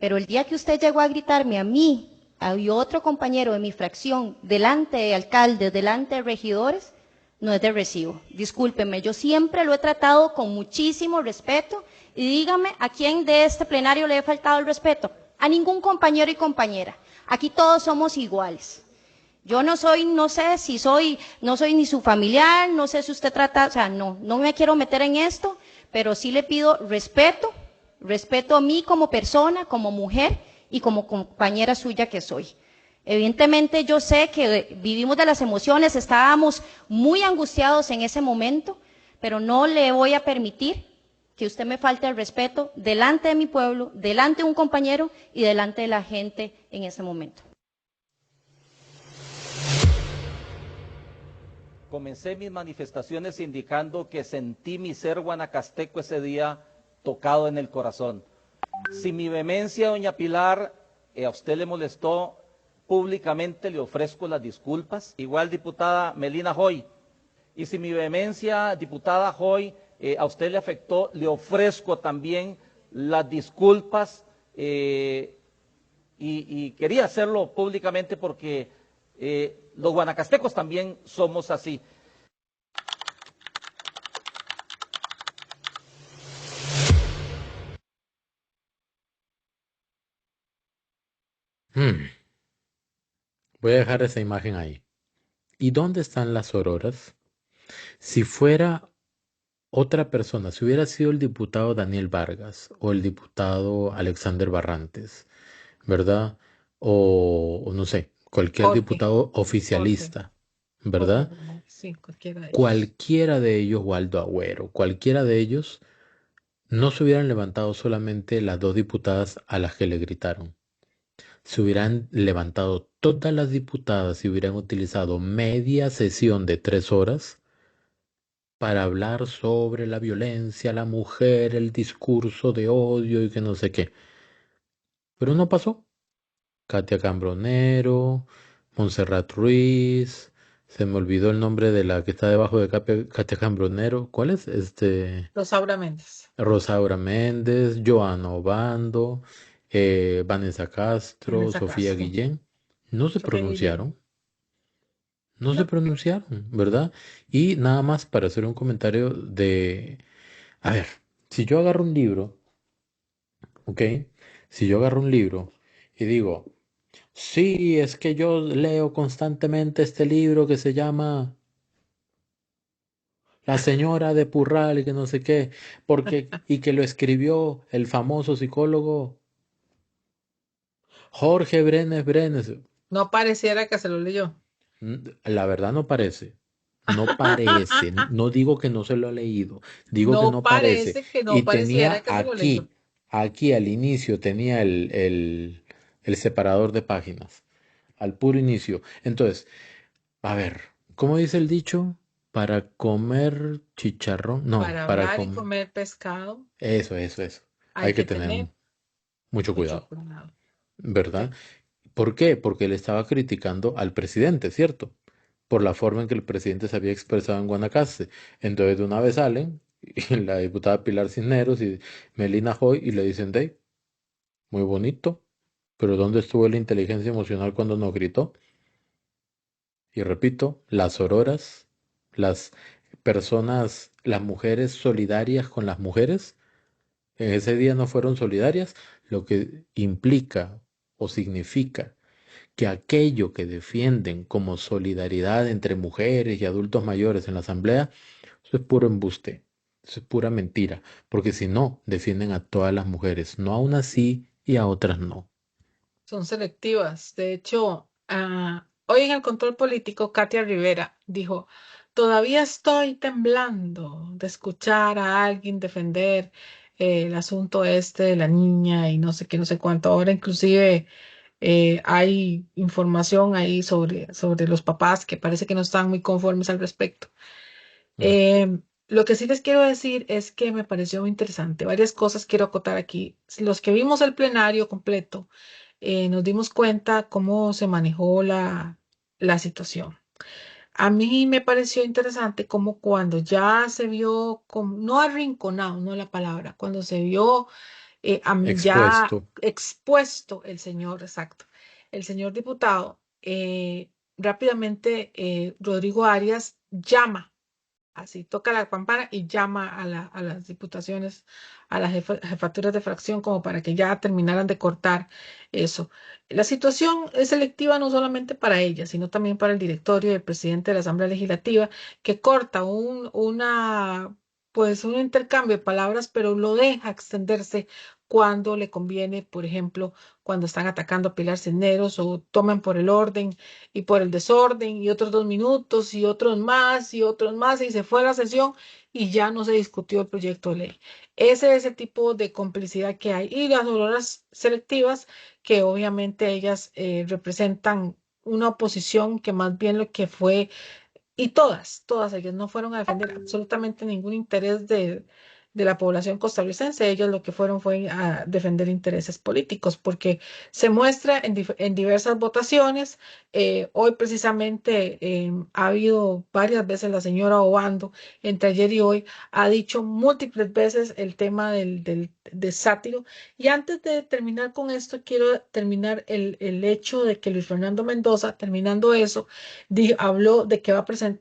Pero el día que usted llegó a gritarme a mí y otro compañero de mi fracción, delante de alcaldes, delante de regidores, no es de recibo. Discúlpeme, yo siempre lo he tratado con muchísimo respeto y dígame a quién de este plenario le he faltado el respeto. A ningún compañero y compañera. Aquí todos somos iguales. Yo no soy, no sé si soy, no soy ni su familiar, no sé si usted trata, o sea, no me quiero meter en esto, pero sí le pido respeto, respeto a mí como persona, como mujer y como compañera suya que soy. Evidentemente yo sé que vivimos de las emociones, estábamos muy angustiados en ese momento, pero no le voy a permitir que usted me falte el respeto delante de mi pueblo, delante de un compañero y delante de la gente en ese momento. Comencé mis manifestaciones indicando que sentí mi ser guanacasteco ese día tocado en el corazón. Si mi vehemencia, doña Pilar, a usted le molestó, públicamente le ofrezco las disculpas. Igual, diputada Melina Hoy. Y si mi vehemencia, diputada Hoy, a usted le afectó, le ofrezco también las disculpas y quería hacerlo públicamente porque los guanacastecos también somos así. Voy a dejar esa imagen ahí. ¿Y dónde están las auroras? Si fuera otra persona, si hubiera sido el diputado Daniel Vargas o el diputado Alexander Barrantes, ¿verdad? O no sé, cualquier Jorge, diputado Jorge, oficialista, Jorge, ¿verdad? sí, cualquiera de ellos. Cualquiera de ellos, Waldo Agüero, cualquiera de ellos, no se hubieran levantado solamente las dos diputadas a las que le gritaron. Se hubieran levantado todas las diputadas y hubieran utilizado media sesión de 3 horas para hablar sobre la violencia, la mujer, el discurso de odio y que no sé qué. Pero no pasó. Katia Cambronero, Montserrat Ruiz, se me olvidó el nombre de la que está debajo de Katia Cambronero. ¿Cuál es? Rosaura Méndez. Rosaura Méndez, Joana Obando, Vanessa Castro, Vanessa Sofía Castro. Guillén. No se Sofía Guillén. pronunciaron, no se No, pronunciaron, ¿verdad? Y nada más para hacer un comentario de, a ver, si yo agarro un libro, ¿ok? Si yo agarro un libro y digo, sí, es que yo leo constantemente este libro que se llama La señora de Purral y que no sé qué, y que lo escribió el famoso psicólogo Jorge Brenes. no pareciera que se lo leyó. La verdad no parece. No parece. No digo que no se lo ha leído. Digo que No no parece. parece que no Y pareciera tenía que se lo leyó. aquí al inicio, tenía el separador de páginas. Al puro inicio. Entonces, a ver, ¿cómo dice el dicho? Para comer chicharrón. No, Para para hablar y comer. comer pescado Eso. hay Hay que que tener tener mucho mucho cuidado, cuidado. ¿verdad? Sí. ¿Por qué? Porque él estaba criticando al presidente, ¿cierto? Por la forma en que el presidente se había expresado en Guanacaste. Entonces de una vez salen y la diputada Pilar Cisneros y Melina Hoy y le dicen, Dave, muy bonito, pero ¿dónde estuvo la inteligencia emocional cuando nos gritó? Y repito, las auroras, las personas, las mujeres solidarias con las mujeres, en ese día no fueron solidarias, lo que implica o significa que aquello que defienden como solidaridad entre mujeres y adultos mayores en la asamblea, eso es puro embuste, eso es pura mentira, porque si no, defienden a todas las mujeres, no a unas sí y a otras no. Son selectivas. De hecho, hoy en el control político, Katia Rivera dijo, todavía estoy temblando de escuchar a alguien defender el asunto este de la niña y no sé qué, no sé cuánto. Ahora inclusive hay información ahí sobre los papás que parece que no están muy conformes al respecto. Mm, Lo que sí les quiero decir es que me pareció muy interesante. Varias cosas quiero acotar aquí. Los que vimos el plenario completo, nos dimos cuenta cómo se manejó la situación. A mí me pareció interesante cómo cuando ya se vio, como, no arrinconado, no es la palabra, cuando se vio ya Expuesto. expuesto el señor, exacto, el señor diputado, rápidamente Rodrigo Arias llama, así toca la campana y llama a las diputaciones, a las jefaturas de fracción, como para que ya terminaran de cortar eso. La situación es selectiva no solamente para ella, sino también para el directorio y el presidente de la Asamblea Legislativa, que corta pues un intercambio de palabras, pero lo deja extenderse cuando le conviene, por ejemplo, cuando están atacando a Pilar Cisneros o toman por el orden y por el desorden y otros 2 minutos y otros más y se fue la sesión y ya no se discutió el proyecto de ley. Ese es el tipo de complicidad que hay y las auroras selectivas que obviamente ellas representan una oposición que más bien lo que fue y todas ellas no fueron a defender absolutamente ningún interés de la población costarricense. Ellos lo que fueron fue a defender intereses políticos, porque se muestra en diversas votaciones. Hoy precisamente ha habido varias veces la señora Obando, entre ayer y hoy, ha dicho múltiples veces el tema de sátiro. Y antes de terminar con esto, quiero terminar el hecho de que Luis Fernando Mendoza, terminando eso, habló de que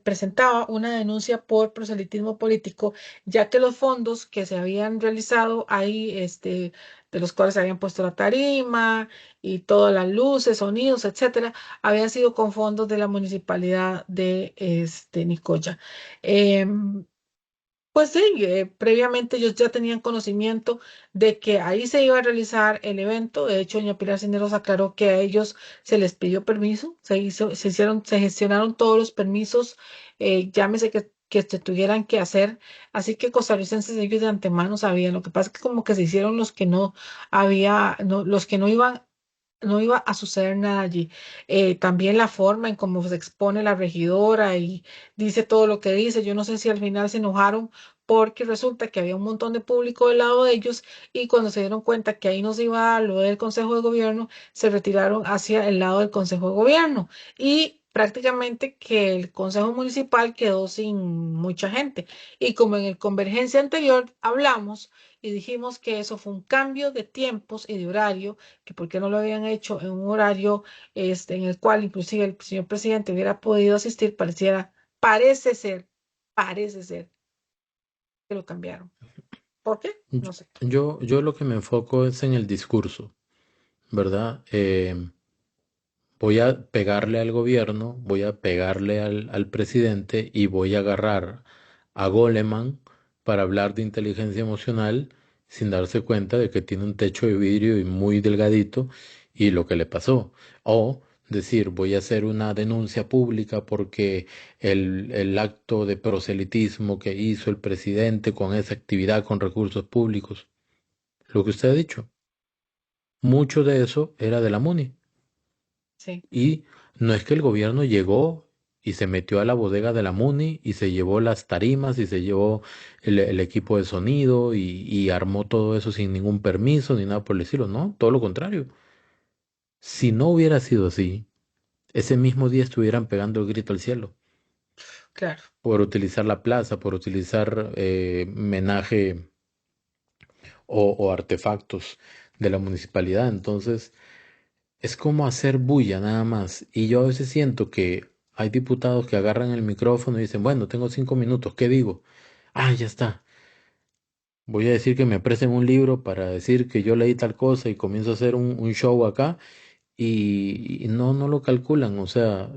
presentaba una denuncia por proselitismo político, ya que los fondos que se habían realizado ahí, de los cuales se habían puesto la tarima y todas las luces, sonidos, etcétera, habían sido con fondos de la municipalidad de Nicoya. Em, pues sí, previamente ellos ya tenían conocimiento de que ahí se iba a realizar el evento. De hecho, doña Pilar Cisneros aclaró que a ellos se les pidió permiso, se gestionaron todos los permisos, llámese que se tuvieran que hacer. Así que costarricenses ellos de antemano sabían. Lo que pasa es que como que se hicieron los que no los que no iba a suceder nada allí. También la forma en cómo se expone la regidora y dice todo lo que dice. Yo no sé si al final se enojaron porque resulta que había un montón de público del lado de ellos y cuando se dieron cuenta que ahí no se iba a lo del Consejo de Gobierno, se retiraron hacia el lado del Consejo de Gobierno y prácticamente que el Consejo Municipal quedó sin mucha gente. Y como en el Convergencia anterior hablamos y dijimos que eso fue un cambio de tiempos y de horario, que por qué no lo habían hecho en un horario en el cual inclusive el señor presidente hubiera podido asistir, parece ser, parece ser que lo cambiaron. ¿Por qué? No sé. Yo lo que me enfoco es en el discurso, ¿verdad? Voy a pegarle al gobierno, voy a pegarle al presidente y voy a agarrar a Goleman para hablar de inteligencia emocional sin darse cuenta de que tiene un techo de vidrio y muy delgadito y lo que le pasó. O decir, voy a hacer una denuncia pública porque el acto de proselitismo que hizo el presidente con esa actividad con recursos públicos, lo que usted ha dicho, mucho de eso era de la MUNI. Sí, Y no es que el gobierno llegó y se metió a la bodega de la MUNI y se llevó las tarimas y se llevó el equipo de sonido y armó todo eso sin ningún permiso ni nada por el estilo. No, todo lo contrario. Si no hubiera sido así, ese mismo día estuvieran pegando el grito al cielo claro. por utilizar la plaza, por utilizar menaje o artefactos de la municipalidad. Entonces, es como hacer bulla nada más. Y yo a veces siento que hay diputados que agarran el micrófono y dicen, bueno, tengo 5 minutos, ¿qué digo? Ah, ya está. Voy a decir que me presten un libro para decir que yo leí tal cosa y comienzo a hacer un show acá y no lo calculan. O sea,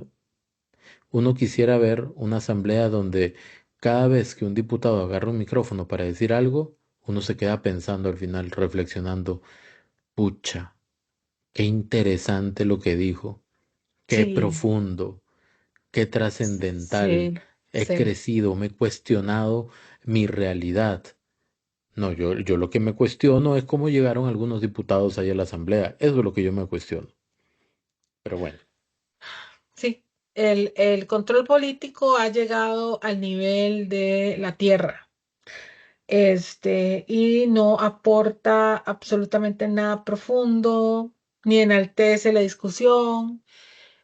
uno quisiera ver una asamblea donde cada vez que un diputado agarra un micrófono para decir algo, uno se queda pensando al final, reflexionando, pucha, qué interesante lo que dijo. Qué Sí, profundo, qué trascendental. sí, He sí. crecido, me he cuestionado mi realidad. No, yo lo que me cuestiono es cómo llegaron algunos diputados ahí a la asamblea. Eso es lo que yo me cuestiono. Pero bueno, Sí, el control político ha llegado al nivel de la tierra, y no aporta absolutamente nada profundo, ni enaltece la discusión.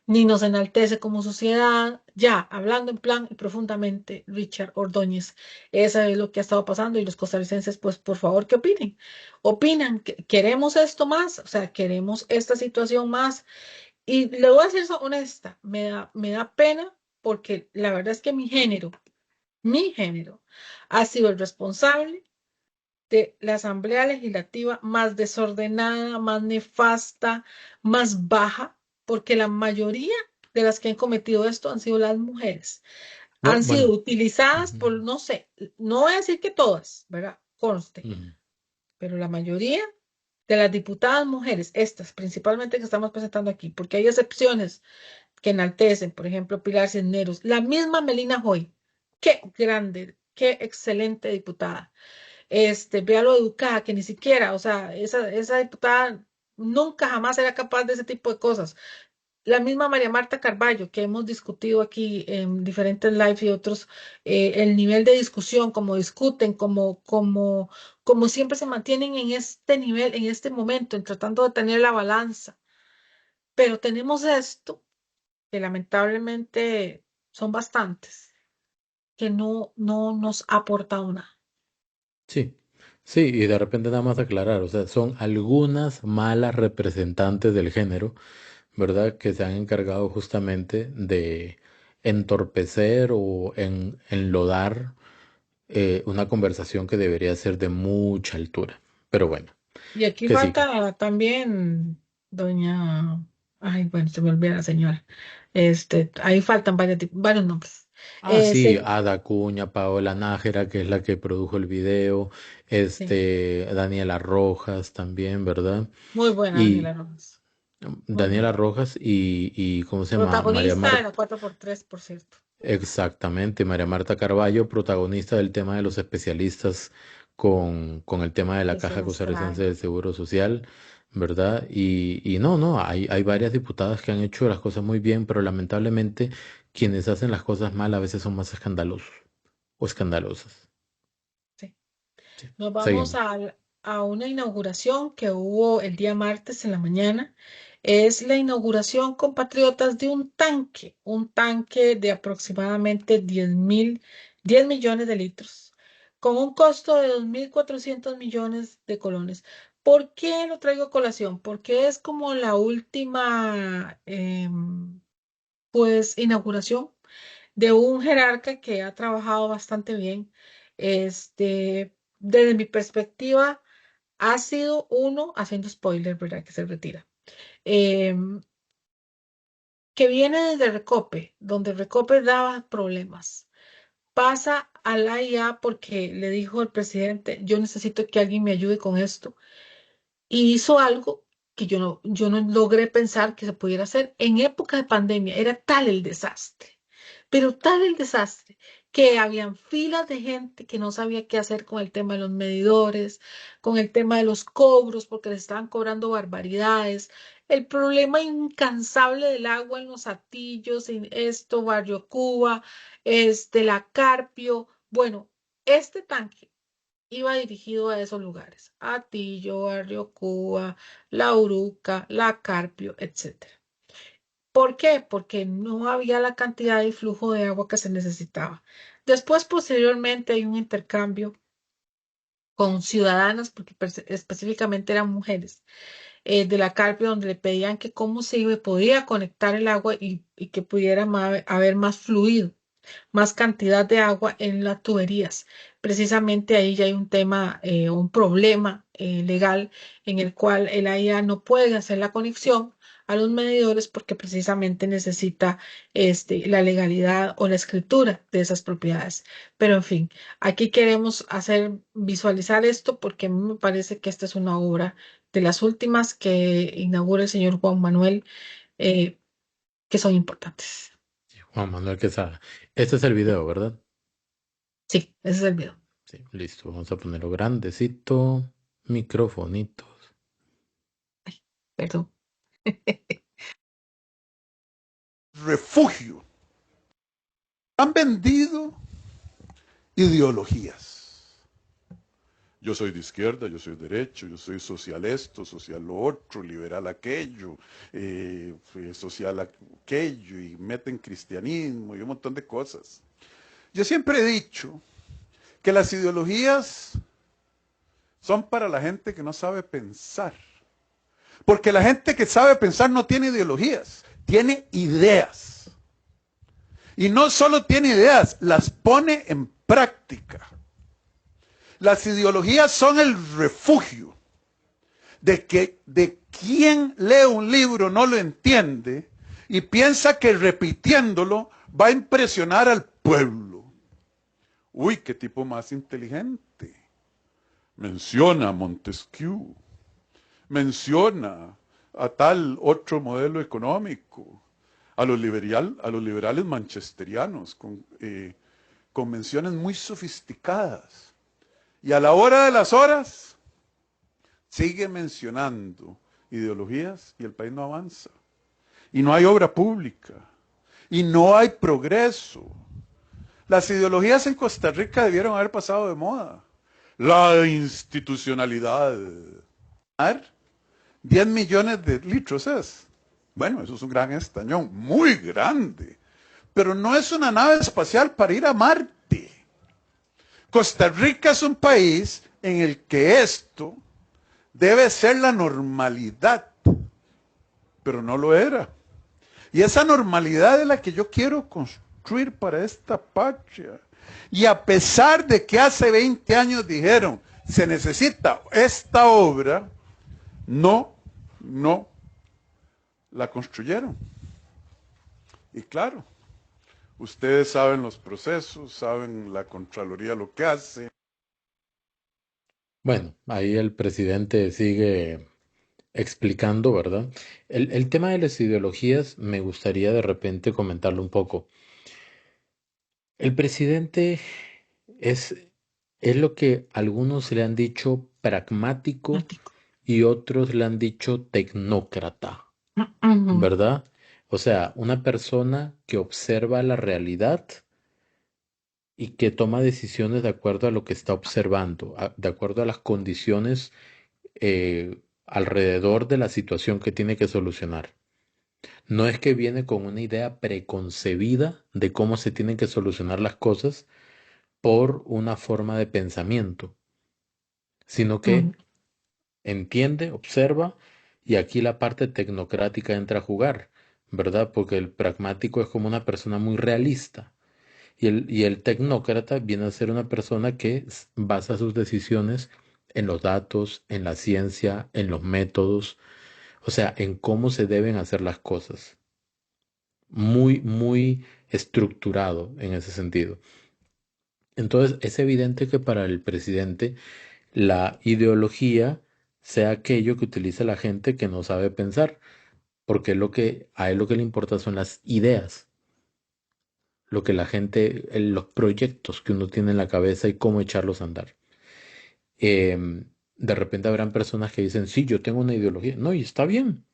ni nos enaltece como sociedad. Ya, hablando en plan y profundamente, Richard Ordóñez, eso es lo que ha estado pasando y los costarricenses, pues por favor, ¿qué opinen? ¿Opinan que queremos esto más? O sea, ¿queremos esta situación más? Y le voy a ser honesta, me da pena porque la verdad es que mi género, ha sido el responsable de la Asamblea Legislativa más desordenada, más nefasta, más baja, porque la mayoría de las que han cometido esto han sido las mujeres. No, Han sido bueno. utilizadas por, Ujú, no sé, no voy a decir que todas, ¿verdad? Conste, ujú. pero la mayoría de las diputadas mujeres, estas principalmente que estamos presentando aquí, porque hay excepciones que enaltecen, por ejemplo, Pilar Cisneros, la misma Melina Hoy, qué grande, qué excelente diputada, vea lo educada, que ni siquiera, o sea, esa diputada nunca jamás era capaz de ese tipo de cosas. La misma María Marta Carballo, que hemos discutido aquí en diferentes lives y otros, el nivel de discusión, cómo discuten, como siempre se mantienen en este nivel, en este momento, en tratando de tener la balanza. Pero tenemos esto, que lamentablemente son bastantes, que no nos ha aportado nada. Sí, sí, y de repente nada más aclarar, o sea, son algunas malas representantes del género, ¿verdad? Que se han encargado justamente de entorpecer o enlodar una conversación que debería ser de mucha altura. Pero bueno, Y aquí que siga. falta también doña, ay, bueno, se me olvida la señora. Ahí faltan varios nombres. Ah, sí, Sí, Ada Cuña, Paola Nájera, que es la que produjo el video, sí, Daniela Rojas también, ¿verdad? muy buena Daniela Y Rojas, muy Daniela buena. Rojas y ¿cómo se llama? María Protagonista de Marta. la 4x3, por cierto. Exactamente, María Marta Carballo, protagonista del tema de los especialistas con el tema de la Que se Caja nos Costarricense trae. del Seguro Social, ¿verdad? Y no, no, hay varias diputadas que han hecho las cosas muy bien, pero lamentablemente quienes hacen las cosas mal a veces son más escandalosos o escandalosas. Sí. Sí, Nos vamos seguimos. a una inauguración que hubo el día martes en la mañana. Es la inauguración, compatriotas, de un tanque de aproximadamente 10 millones de litros, con un costo de 2.400 millones de colones. ¿Por qué lo traigo a colación? Porque es como la última, pues, inauguración de un jerarca que ha trabajado bastante bien. Desde mi perspectiva, ha sido uno, haciendo spoiler, ¿verdad? Que se retira. em, que viene desde Recope, donde Recope daba problemas. Pasa a la IA porque le dijo el presidente, yo necesito que alguien me ayude con esto. Y hizo algo que yo no logré pensar que se pudiera hacer. En época de pandemia era tal el desastre, pero tal el desastre, que habían filas de gente que no sabía qué hacer con el tema de los medidores, con el tema de los cobros, porque les estaban cobrando barbaridades, el problema incansable del agua en los Atillos, en esto, Barrio Cuba, la Carpio. Bueno, este tanque iba dirigido a esos lugares: Atillo, Barrio Cuba, La Uruca, La Carpio, etcétera. ¿Por qué? Porque no había la cantidad y flujo de agua que se necesitaba. Después, posteriormente, hay un intercambio con ciudadanas, porque específicamente eran mujeres, de la Carpio, donde le pedían que cómo podía conectar el agua y que pudiera haber más fluido, más cantidad de agua en las tuberías. Precisamente ahí ya hay un tema, un problema legal en el cual el AIA no puede hacer la conexión a los medidores porque precisamente necesita la legalidad o la escritura de esas propiedades. Pero en fin, aquí queremos hacer visualizar esto porque a mí me parece que esta es una obra de las últimas que inaugura el señor Juan Manuel, eh, que son importantes. Juan Manuel Quesada. Este es el video, ¿verdad? Sí, ese es el video. Sí, listo. Vamos a ponerlo grandecito. Microfonitos. Perdón. Refugio. Han vendido ideologías. Yo soy de izquierda, yo soy derecho, yo soy social esto, social lo otro, liberal aquello, social aquello, y meten cristianismo y un montón de cosas. Yo siempre he dicho que las ideologías son para la gente que no sabe pensar. Porque la gente que sabe pensar no tiene ideologías, tiene ideas. Y no solo tiene ideas, las pone en práctica. Las ideologías son el refugio de quien lee un libro no lo entiende y piensa que repitiéndolo va a impresionar al pueblo. Uy, qué tipo más inteligente. Menciona a Montesquieu, menciona a tal otro modelo económico, a los liberales manchesterianos, con convenciones muy sofisticadas. Y a la hora de las horas, sigue mencionando ideologías y el país no avanza. Y no hay obra pública. Y no hay progreso. Las ideologías en Costa Rica debieron haber pasado de moda. La institucionalidad. 10 millones de litros es. Bueno, eso es un gran estañón, muy grande. Pero no es una nave espacial para ir a Marte. Costa Rica es un país en el que esto debe ser la normalidad, pero no lo era. Y esa normalidad es la que yo quiero construir para esta patria. Y a pesar de que hace 20 años dijeron, se necesita esta obra, no la construyeron. Y claro, ustedes saben los procesos, saben la Contraloría lo que hace. Bueno, ahí el presidente sigue explicando, ¿verdad? El tema de las ideologías me gustaría de repente comentarlo un poco. El presidente es, es lo que algunos le han dicho pragmático y otros le han dicho tecnócrata, Ujú. ¿verdad? O sea, una persona que observa la realidad y que toma decisiones de acuerdo a lo que está observando, de acuerdo a las condiciones alrededor de la situación que tiene que solucionar. No es que viene con una idea preconcebida de cómo se tienen que solucionar las cosas por una forma de pensamiento, sino que Ujú. entiende, observa y aquí la parte tecnocrática entra a jugar, ¿verdad? Porque el pragmático es como una persona muy realista y el tecnócrata viene a ser una persona que basa sus decisiones en los datos, en la ciencia, en los métodos, o sea, en cómo se deben hacer las cosas. Muy, muy estructurado en ese sentido. Entonces, es evidente que para el presidente la ideología sea aquello que utiliza la gente que no sabe pensar, porque a él lo que le importa son las ideas, lo que la gente, los proyectos que uno tiene en la cabeza y cómo echarlos a andar. De repente habrán personas que dicen, sí, yo tengo una ideología. No, y está bien.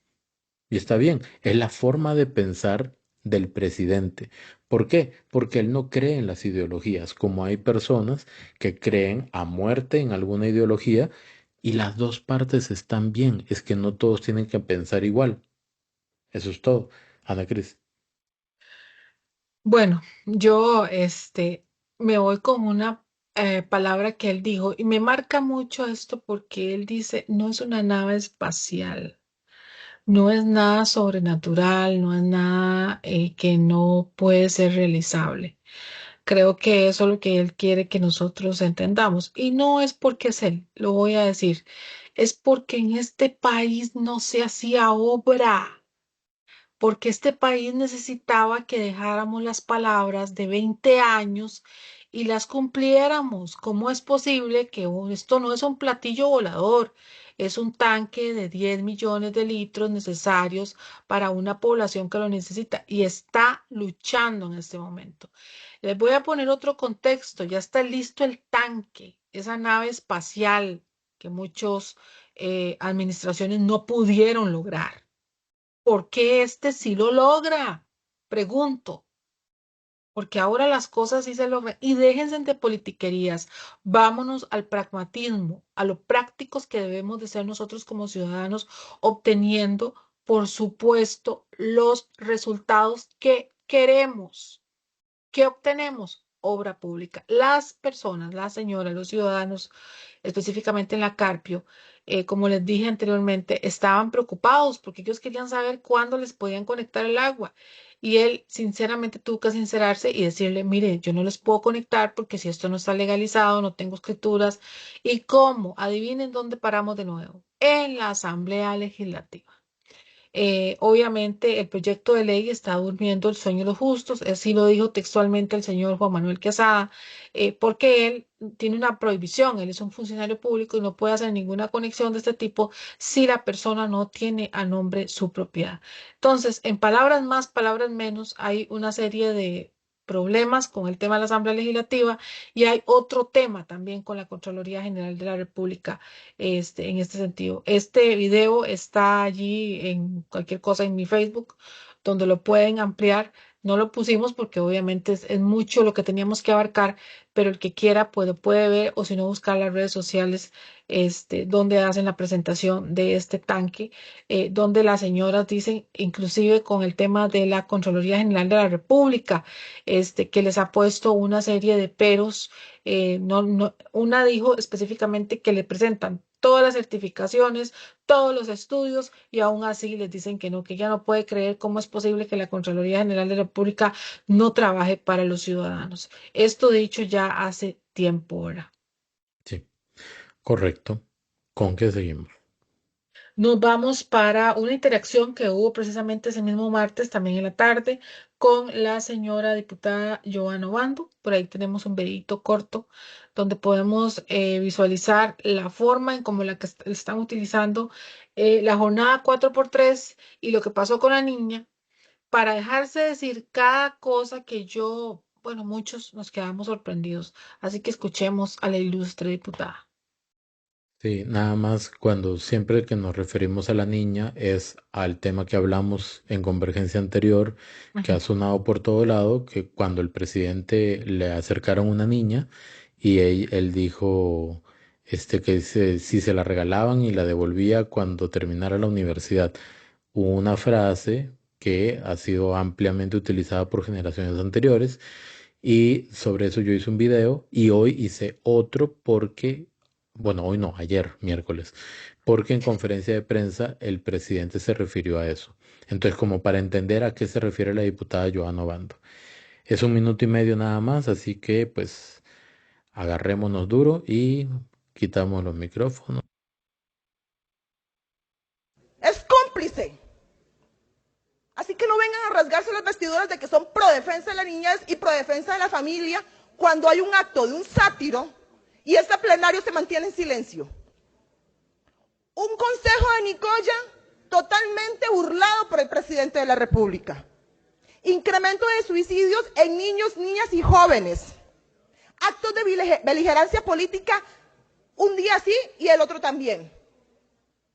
Y está bien, es la forma de pensar del presidente. ¿Por qué? Porque él no cree en las ideologías, como hay personas que creen a muerte en alguna ideología y las dos partes están bien. Es que no todos tienen que pensar igual. Eso es todo. Ana Cris. Bueno, yo me voy con una palabra que él dijo y me marca mucho esto porque él dice, no es una nave espacial, no es nada sobrenatural, no es nada que no puede ser realizable. Creo que eso es lo que él quiere que nosotros entendamos. Y no es porque es él, lo voy a decir, es porque en este país no se hacía obra, porque este país necesitaba que dejáramos las palabras de 20 años y las cumpliéramos. ¿Cómo es posible que esto no es un platillo volador? Es un tanque de 10 millones de litros necesarios para una población que lo necesita y está luchando en este momento. Les voy a poner otro contexto. Ya está listo el tanque, esa nave espacial que muchas administraciones no pudieron lograr. ¿Por qué este sí lo logra? Pregunto. porque ahora las cosas sí se logran. Y déjense de politiquerías, vámonos al pragmatismo, a lo prácticos que debemos de ser nosotros como ciudadanos, obteniendo, por supuesto, los resultados que queremos. ¿Qué obtenemos? Obra pública. Las personas, las señoras, los ciudadanos, específicamente en la Carpio, como les dije anteriormente, estaban preocupados porque ellos querían saber cuándo les podían conectar el agua. Y él sinceramente tuvo que sincerarse y decirle, mire, yo no les puedo conectar porque si esto no está legalizado, no tengo escrituras. ¿Y cómo? Adivinen dónde paramos de nuevo. En la Asamblea Legislativa. Obviamente el proyecto de ley está durmiendo el sueño de los justos, así lo dijo textualmente el señor Juan Manuel Quesada, porque él tiene una prohibición, él es un funcionario público y no puede hacer ninguna conexión de este tipo si la persona no tiene a nombre su propiedad. Entonces, en palabras más, palabras menos, hay una serie de problemas con el tema de la Asamblea Legislativa y hay otro tema también con la Contraloría General de la República en este sentido. Este video está allí en cualquier cosa en mi Facebook, donde lo pueden ampliar. No lo pusimos porque obviamente es mucho lo que teníamos que abarcar, pero el que quiera puede ver o si no buscar las redes sociales donde hacen la presentación de este tanque, donde las señoras dicen, inclusive con el tema de la Contraloría General de la República, que les ha puesto una serie de peros. Una dijo específicamente que le presentan todas las certificaciones, todos los estudios y aún así les dicen que no, que ya no puede creer cómo es posible que la Contraloría General de la República no trabaje para los ciudadanos. Esto dicho ya hace tiempo ahora. Sí, correcto. ¿Con qué seguimos? Nos vamos para una interacción que hubo precisamente ese mismo martes, también en la tarde, con la señora diputada Joana Obando. Por ahí tenemos un videito corto donde podemos visualizar la forma en cómo la que están utilizando la jornada 4x3 y lo que pasó con la niña para dejarse decir cada cosa que bueno, muchos nos quedamos sorprendidos. Así que escuchemos a la ilustre diputada. Sí, nada más cuando siempre que nos referimos a la niña es al tema que hablamos en convergencia anterior, que ha Ujú. sonado por todo lado, que cuando el presidente le acercaron una niña y él dijo que si se la regalaban y la devolvía cuando terminara la universidad. Una frase que ha sido ampliamente utilizada por generaciones anteriores y sobre eso yo hice un video y hoy hice otro porque, bueno, hoy no, ayer, miércoles, porque en conferencia de prensa el presidente se refirió a eso. Entonces, como para entender a qué se refiere la diputada Joana Obando. Es 1 minuto y medio nada más, así que pues agarrémonos duro y quitamos los micrófonos. Es cómplice. Así que no vengan a rasgarse las vestiduras de que son pro defensa de la niñez y pro defensa de la familia cuando hay un acto de un sátiro y este plenario se mantiene en silencio. Un consejo de Nicoya totalmente burlado por el presidente de la República. Incremento de suicidios en niños, niñas y jóvenes. Actos de beligerancia política un día sí y el otro también.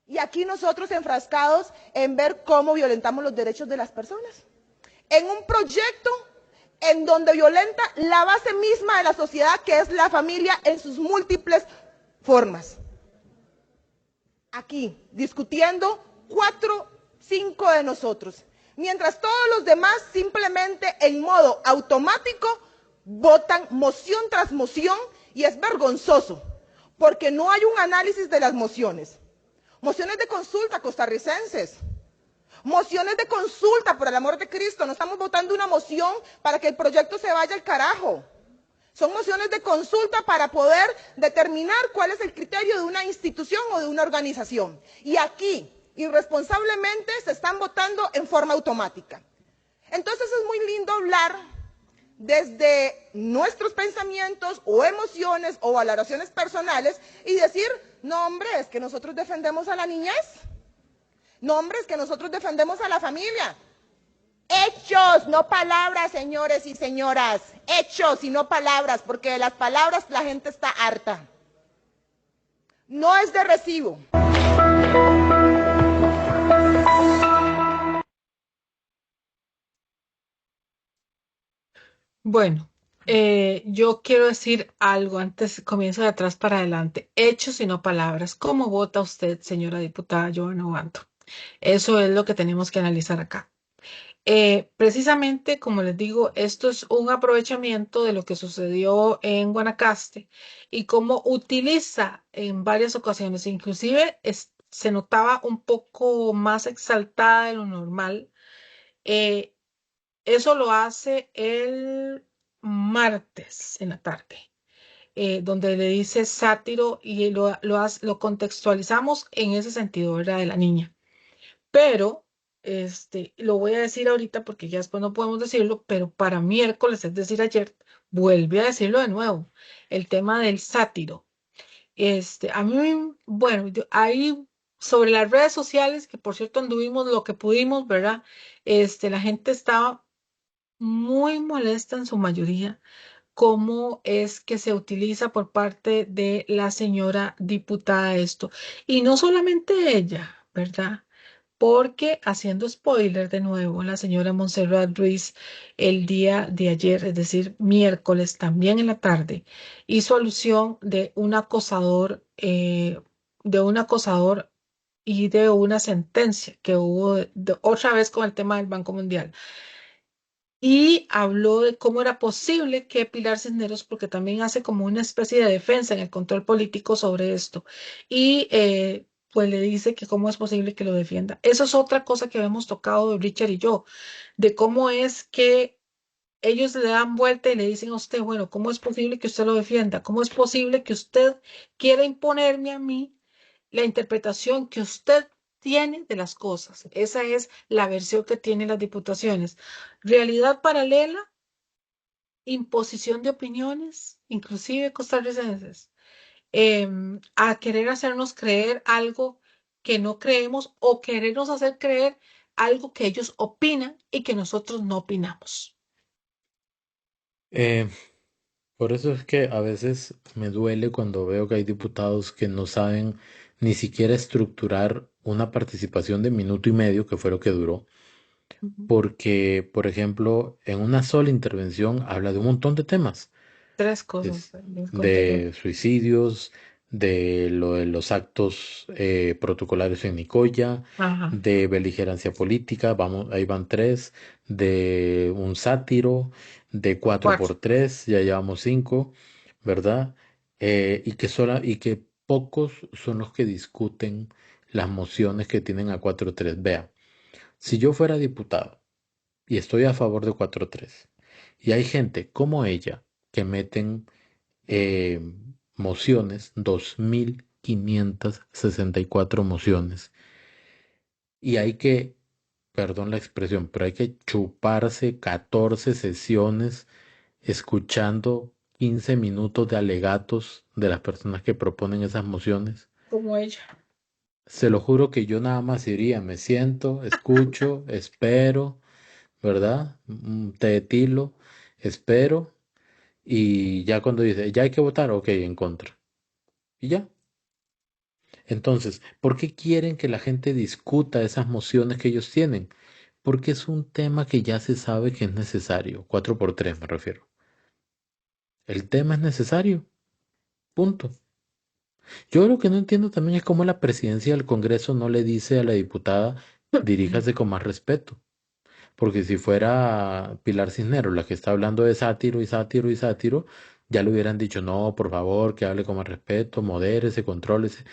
Y aquí nosotros enfrascados en ver cómo violentamos los derechos de las personas. En un proyecto en donde violenta la base misma de la sociedad, que es la familia en sus múltiples formas. Aquí, discutiendo 4, 5 de nosotros. Mientras todos los demás simplemente en modo automático votan moción tras moción y es vergonzoso, porque no hay un análisis de las mociones. Mociones de consulta costarricenses, mociones de consulta por el amor de Cristo, no estamos votando una moción para que el proyecto se vaya al carajo. Son mociones de consulta para poder determinar cuál es el criterio de una institución o de una organización. Y aquí, irresponsablemente, se están votando en forma automática. Entonces es muy lindo hablar desde nuestros pensamientos o emociones o valoraciones personales y decir, no hombre, es que nosotros defendemos a la niñez, no hombre, es que nosotros defendemos a la familia. Hechos, no palabras, señores y señoras, hechos y no palabras, porque de las palabras la gente está harta. No es de recibo. Bueno, yo quiero decir algo antes, comienzo de atrás para adelante. Hechos y no palabras. ¿Cómo vota usted, señora diputada Joana Obando? Eso es lo que tenemos que analizar acá. Precisamente, como les digo, esto es un aprovechamiento de lo que sucedió en Guanacaste y cómo utiliza en varias ocasiones, inclusive se notaba un poco más exaltada de lo normal. eh, Eso lo hace el martes en la tarde, donde le dice sátiro y lo contextualizamos en ese sentido, ¿verdad? De la niña. Pero, lo voy a decir ahorita porque ya después no podemos decirlo, pero para miércoles, es decir, ayer, vuelve a decirlo de nuevo, el tema del sátiro. A mí, bueno, ahí sobre las redes sociales, que por cierto anduvimos lo que pudimos, ¿verdad? La gente estaba muy molesta en su mayoría cómo es que se utiliza por parte de la señora diputada esto. Y no solamente ella, ¿verdad? Porque haciendo spoiler de nuevo, la señora Montserrat Ruiz el día de ayer, es decir, miércoles, también en la tarde, hizo alusión de un acosador y de una sentencia que hubo otra vez con el tema del Banco Mundial. Y habló de cómo era posible que Pilar Cisneros, porque también hace como una especie de defensa en el control político sobre esto, y pues le dice que cómo es posible que lo defienda. Eso es otra cosa que habíamos tocado Richard y yo, de cómo es que ellos le dan vuelta y le dicen a usted, bueno, ¿cómo es posible que usted lo defienda? ¿Cómo es posible que usted quiera imponerme a mí la interpretación que usted tiene de las cosas? Esa es la versión que tienen las diputaciones. Realidad paralela, imposición de opiniones, inclusive costarricenses, a querer hacernos creer algo que no creemos o querernos hacer creer algo que ellos opinan y que nosotros no opinamos. Eh, por eso es que a veces me duele cuando veo que hay diputados que no saben ni siquiera estructurar una participación de minuto y medio, que fue lo que duró, Ujú. porque, por ejemplo, en una sola intervención habla de un montón de temas. Tres cosas Es les conté yo. de suicidios, de lo de los actos protocolarios en Nicoya, Ajá, de beligerancia política, vamos, ahí van tres, de un sátiro, de cuatro cuatro. por tres, ya llevamos cinco, ¿verdad? Y que pocos son los que discuten las mociones que tienen a 4-3. Vea, si yo fuera diputado y estoy a favor de 4-3 y hay gente como ella que meten eh, mociones, 2564 mociones. Y hay que, perdón la expresión, pero hay que chuparse 14 sesiones escuchando 15 minutos de alegatos de las personas que proponen esas mociones. Como ella. Se lo juro que yo nada más iría, me siento, escucho, espero, ¿verdad? Un té de tilo, espero, y ya cuando dice, ya hay que votar, ok, en contra. Y ya. Entonces, ¿por qué quieren que la gente discuta esas mociones que ellos tienen? Porque es un tema que ya se sabe que es necesario. 4x3 me refiero. El tema es necesario. Punto. Yo lo que no entiendo también es cómo la presidencia del Congreso no le dice a la diputada, diríjase con más respeto. Porque si fuera Pilar Cisneros la que está hablando de sátiro y sátiro y sátiro, ya le hubieran dicho, no, por favor, que hable con más respeto, modérese, contrólese.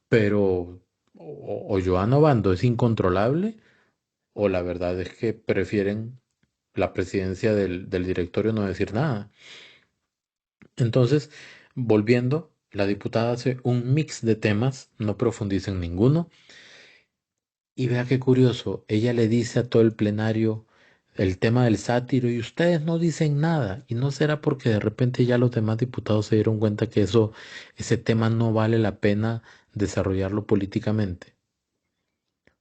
Pero o Joana Obando es incontrolable, o la verdad es que prefieren la presidencia del directorio no decir nada. Entonces, volviendo, la diputada hace un mix de temas, no profundiza en ninguno, y vea qué curioso, ella le dice a todo el plenario el tema del sátiro y ustedes no dicen nada. ¿Y no será porque de repente ya los demás diputados se dieron cuenta que ese tema no vale la pena desarrollarlo políticamente?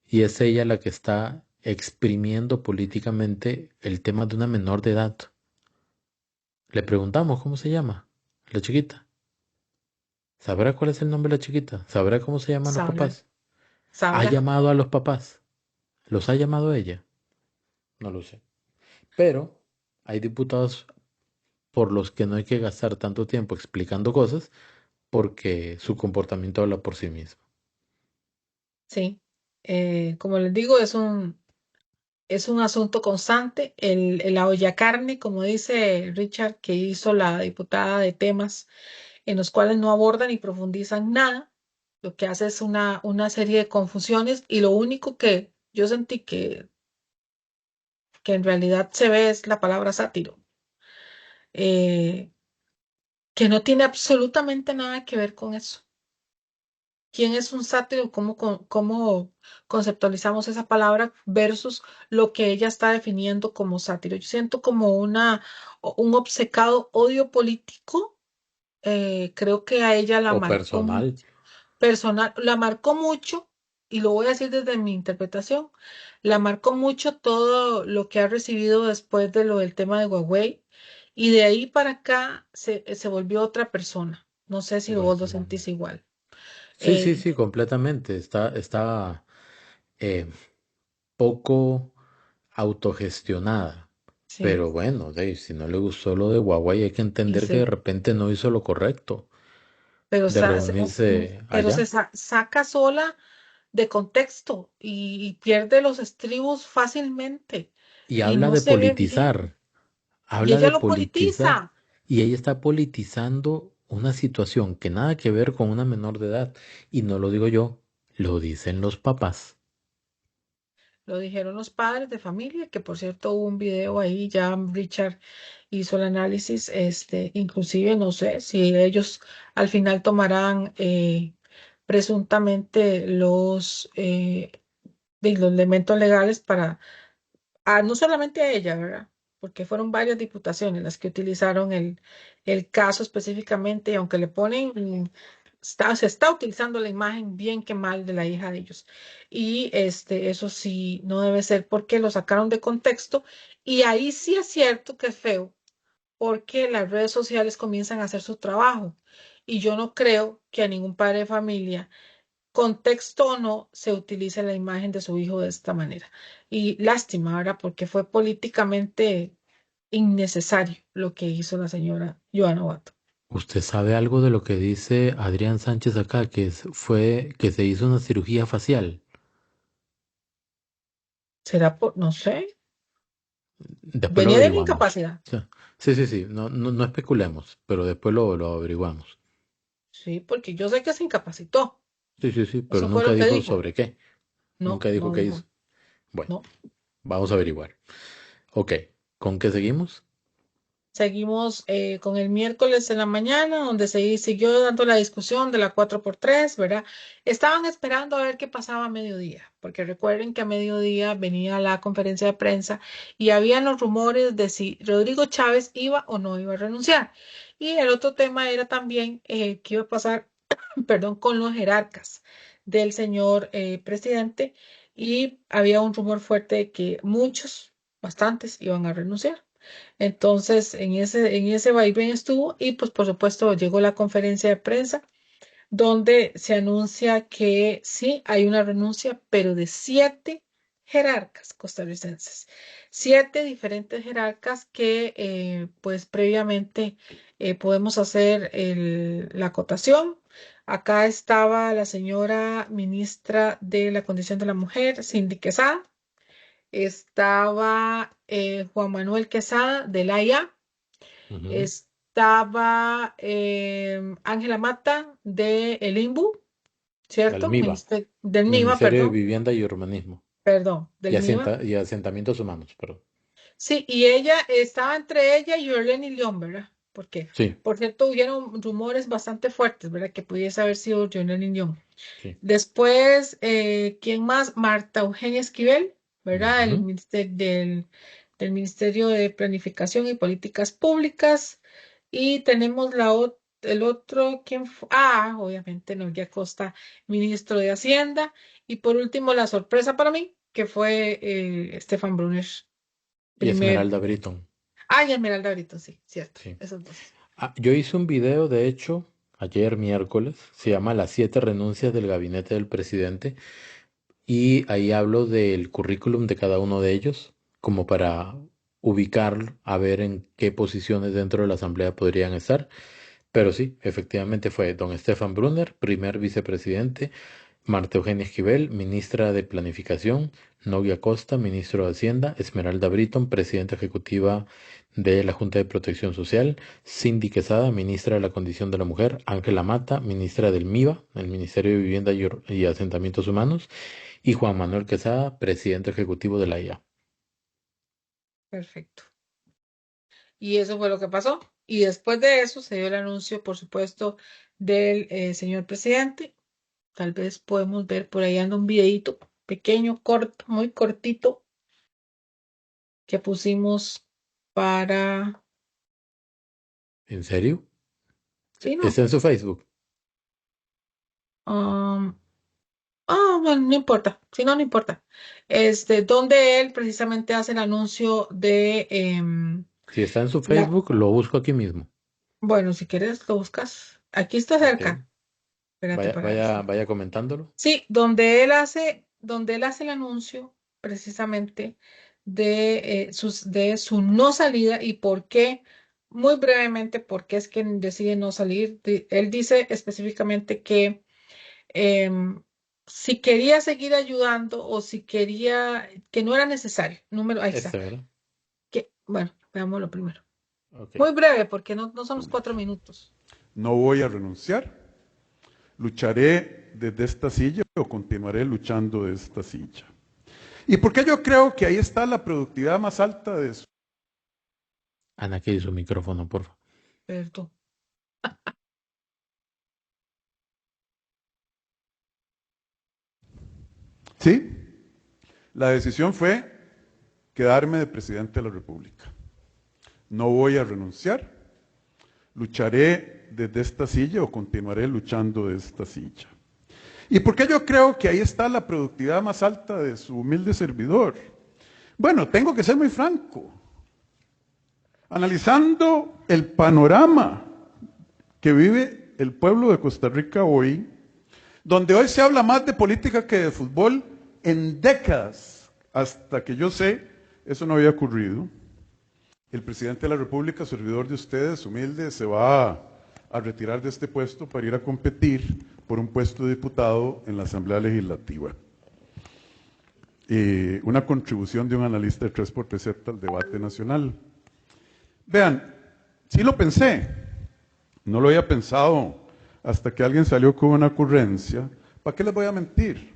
Y es ella la que está exprimiendo políticamente el tema de una menor de edad. Le preguntamos cómo se llama la chiquita. ¿Sabrá cuál es el nombre de la chiquita? ¿Sabrá cómo se llaman los Sabrá, papás? ¿Ha sabrá. llamado a los papás? ¿Los ha llamado ella? No lo sé. Pero hay diputados por los que no hay que gastar tanto tiempo explicando cosas, porque su comportamiento habla por sí mismo. Sí. Como les digo, es un asunto constante. La olla carne, como dice Richard, que hizo la diputada, de temas en los cuales no abordan y profundizan nada. Lo que hace es una serie de confusiones y lo único que yo sentí que en realidad se ve es la palabra sátiro, eh, que no tiene absolutamente nada que ver con eso. ¿Quién es un sátiro? ¿Cómo conceptualizamos esa palabra versus lo que ella está definiendo como sátiro? Yo siento como un obcecado odio político. Creo que a ella la O marcó personal. personal, la marcó mucho, y lo voy a decir desde mi interpretación, la marcó mucho todo lo que ha recibido después de lo del tema de Huawei, y de ahí para acá se volvió otra persona. No sé si vos lo Pues, sentís igual. sí, sí, Eh, sí, completamente. Está eh, poco autogestionada. sí, Pero bueno, si no le gustó lo de Huawei, hay que y entender que de se, repente no hizo lo correcto pero, de sa- reunirse pero allá. saca sola de contexto y pierde los estribos fácilmente Y y habla no de se ve bien. politizar, Y habla ella de lo politizar. politiza. Y ella está politizando una situación que nada que ver con una menor de edad. Y no lo digo yo, lo dicen los papás. Lo dijeron los padres de familia, que por cierto hubo un video ahí, ya Richard hizo el análisis, inclusive no sé si ellos al final tomarán presuntamente los elementos legales para, no solamente a ella, ¿verdad? Porque fueron varias diputaciones las que utilizaron el caso específicamente, y aunque le ponen, se está utilizando la imagen bien que mal de la hija de ellos. Y eso sí, no debe ser porque lo sacaron de contexto. Y ahí sí es cierto que es feo, porque las redes sociales comienzan a hacer su trabajo. Y yo no creo que a ningún padre de familia, contexto o no, se utilice la imagen de su hijo de esta manera. Y lástima, ¿verdad? Porque fue políticamente innecesario lo que hizo la señora Joana Bato. ¿Usted sabe algo de lo que dice Adrián Sánchez acá, fue que se hizo una cirugía facial? ¿Será por, no sé, Después lo venía de una averiguamos. incapacidad? Sí, sí, sí, sí, no, no, no especulemos, pero después lo averiguamos. Sí, porque yo sé que se incapacitó. Sí, sí, sí, pero Eso fue nunca lo que dijo dijo. sobre qué. No, Nunca dijo no qué hizo. dijo. Bueno, No. vamos a averiguar. Ok, ¿con qué seguimos? Seguimos con el miércoles en la mañana, donde se siguió dando la discusión de la 4x3, ¿verdad? Estaban esperando a ver qué pasaba a mediodía, porque recuerden que a mediodía venía la conferencia de prensa y habían los rumores de si Rodrigo Chávez iba o no iba a renunciar. Y el otro tema era también qué iba a pasar, perdón, con los jerarcas del señor presidente, y había un rumor fuerte de que muchos, bastantes, iban a renunciar. Entonces, en ese vaivén estuvo, y pues por supuesto llegó la conferencia de prensa donde se anuncia que sí hay una renuncia, pero de 7 jerarcas costarricenses, 7 diferentes jerarcas que pues previamente podemos hacer la acotación. Acá estaba la señora ministra de la Condición de la Mujer, Cindy Quesada. Estaba Juan Manuel Quesada de la IA. Ujú. Estaba Ángela Mata de el INBU, Del ¿cierto? MIVA, Del MIVA, Ministerio de perdón, Vivienda y Urbanismo, perdón, del MIVA. y Asentamientos Humanos, perdón. Sí, y ella estaba entre ella y Orleni León, ¿verdad? Porque, Sí, por cierto, hubieron rumores bastante fuertes, ¿verdad? Que pudiese haber sido Orleni León. sí. Después, ¿quién más? Marta Eugenia Esquivel, ¿verdad? Ujú. Del Ministerio de Planificación y Políticas Públicas. Y tenemos el otro, ¿quién fue? Ah, obviamente, Noelia Costa, ministro de Hacienda. Y por último, la sorpresa para mí, que fue Stefan Brunner, Y primer. Esmeralda Britton. Ah, y Esmeralda Brito, sí, cierto, Sí. esos dos. Yo hice un video, de hecho, ayer miércoles, se llama Las 7 renuncias del gabinete del presidente, y ahí hablo del currículum de cada uno de ellos, como para ubicar a ver en qué posiciones dentro de la Asamblea podrían estar. Pero sí, efectivamente fue don Stefan Brunner, primer vicepresidente, Marta Eugenia Esquivel, ministra de Planificación, Novia Costa, ministro de Hacienda, Esmeralda Britton, presidenta ejecutiva de la Junta de Protección Social, Cindy Quesada, ministra de la Condición de la Mujer, Ángela Mata, ministra del MIBA, el Ministerio de Vivienda y Asentamientos Humanos, y Juan Manuel Quesada, presidente ejecutivo de la IA. Perfecto. Y eso fue lo que pasó. Y después de eso se dio el anuncio, por supuesto, del señor presidente. Tal vez podemos ver por ahí anda un videito pequeño, corto, muy cortito, que pusimos para... ¿En serio? Sí, no. ¿Está en su Facebook? Bueno, no importa. Si no, no importa. Donde él precisamente hace el anuncio de... Si está en su la... Facebook, lo busco aquí mismo. Bueno, si quieres, lo buscas. Aquí está Ok. cerca. Espérate Vaya, para vaya, decir. vaya comentándolo. Sí, donde él hace el anuncio precisamente de su no salida y por qué, muy brevemente, por qué es que decide no salir. Él dice específicamente que si quería seguir ayudando o si quería, que no era necesario. Ahí está. ¿Verdad? Bueno, veámoslo primero. Ok. Muy breve, porque no son los 4 minutos. No voy a renunciar. Lucharé desde esta silla o continuaré luchando desde esta silla. ¿Y por qué yo creo que ahí está la productividad más alta de su... Ana, que su micrófono, por favor. Perdón. Sí, la decisión fue quedarme de presidente de la República. No voy a renunciar. Lucharé desde esta silla o continuaré luchando desde esta silla. ¿Y por qué yo creo que ahí está la productividad más alta de su humilde servidor? Bueno, tengo que ser muy franco. Analizando el panorama que vive el pueblo de Costa Rica hoy, donde hoy se habla más de política que de fútbol en décadas, hasta que yo sé, eso no había ocurrido. El presidente de la República, servidor de ustedes, humilde, se va a retirar de este puesto para ir a competir por un puesto de diputado en la Asamblea Legislativa. Una contribución de un analista de 3x3 al debate nacional. Vean, sí lo pensé, no lo había pensado hasta que alguien salió con una ocurrencia. ¿Para qué les voy a mentir?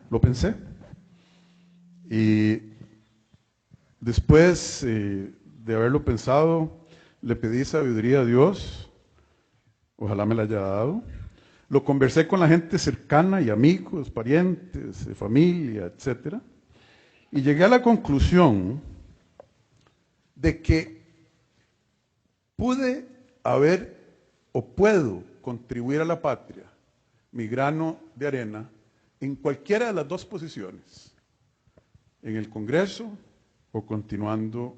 Lo pensé. Y después de haberlo pensado, le pedí sabiduría a Dios, ojalá me la haya dado. Lo conversé con la gente cercana y amigos, parientes, familia, etc. Y llegué a la conclusión de que pude haber o puedo contribuir a la patria, mi grano de arena, en cualquiera de las dos posiciones, en el Congreso o continuando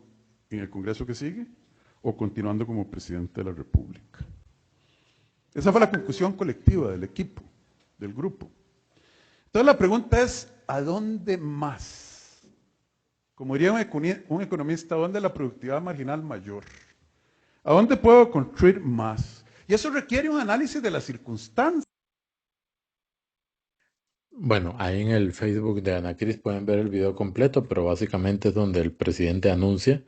en el Congreso que sigue, o continuando como presidente de la República. Esa fue la conclusión colectiva del equipo, del grupo. Entonces la pregunta es, ¿a dónde más? Como diría un economista, ¿a dónde la productividad marginal mayor? ¿A dónde puedo construir más? Y eso requiere un análisis de las circunstancias. Bueno, ahí en el Facebook de Ana Cris pueden ver el video completo, pero básicamente es donde el presidente anuncia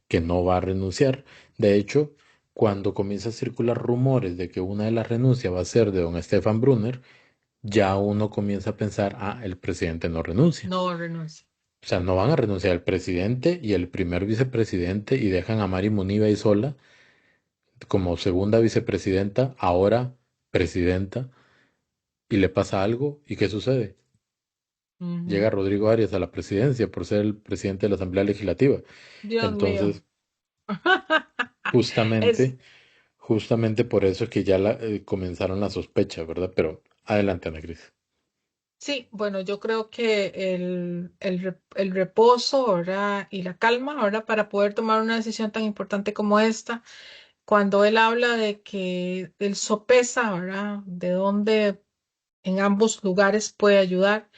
que no va a renunciar. De hecho, cuando comienza a circular rumores de que una de las renuncias va a ser de don Stefan Brunner, ya uno comienza a pensar, el presidente no renuncia. No renuncia. O sea, no van a renunciar el presidente y el primer vicepresidente y dejan a Mari Muniva ahí sola como segunda vicepresidenta, ahora presidenta, y le pasa algo, ¿y qué sucede? Llega Rodrigo Arias a la presidencia por ser el presidente de la Asamblea Legislativa. Dios mío. Entonces, Es, justamente por eso es que ya comenzaron las sospechas, ¿verdad? Pero adelante, Ana Cris. sí, bueno, yo creo que el reposo, ¿verdad? Y la calma, ¿verdad? Para poder tomar una decisión tan importante como esta, cuando él habla de que él sopesa, ¿verdad? De dónde en ambos lugares puede ayudar.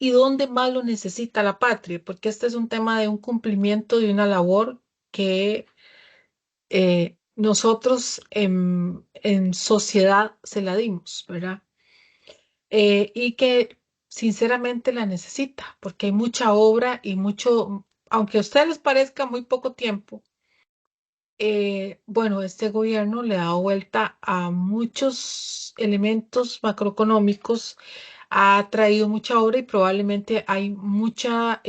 y dónde más lo necesita la patria, porque este es un tema de un cumplimiento de una labor que nosotros en sociedad se la dimos, ¿verdad? Y que sinceramente la necesita, porque hay mucha obra y mucho, aunque a ustedes les parezca muy poco tiempo, bueno, este gobierno le ha dado vuelta a muchos elementos macroeconómicos, ha traído mucha obra y probablemente hay muchos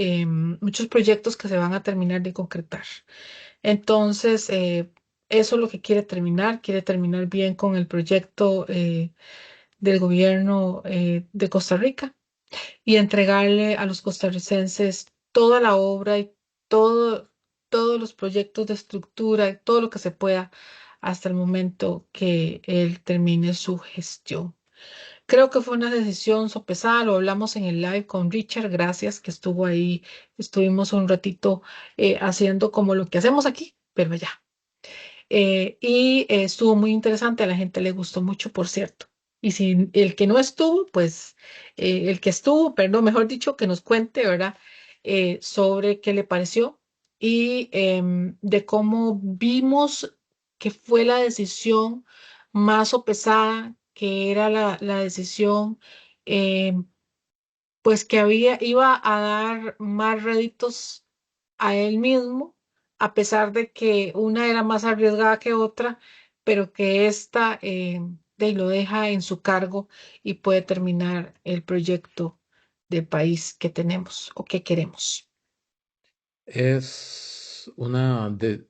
proyectos que se van a terminar de concretar. Entonces, eso es lo que quiere terminar bien con el proyecto del gobierno de Costa Rica y entregarle a los costarricenses toda la obra y todo, todos los proyectos de estructura y todo lo que se pueda hasta el momento que él termine su gestión. Creo que fue una decisión sopesada, lo hablamos en el live con Richard, gracias que estuvo ahí, estuvimos un ratito haciendo como lo que hacemos aquí, pero ya. Estuvo muy interesante, a la gente le gustó mucho, por cierto. Y si el que no estuvo, pues el que estuvo, perdón, mejor dicho, que nos cuente, ¿verdad? Sobre qué le pareció y de cómo vimos que fue la decisión más sopesada, que era la decisión, em, pues que iba a dar más réditos a él mismo, a pesar de que una era más arriesgada que otra, pero que esta lo deja en su cargo y puede terminar el proyecto de país que tenemos o que queremos.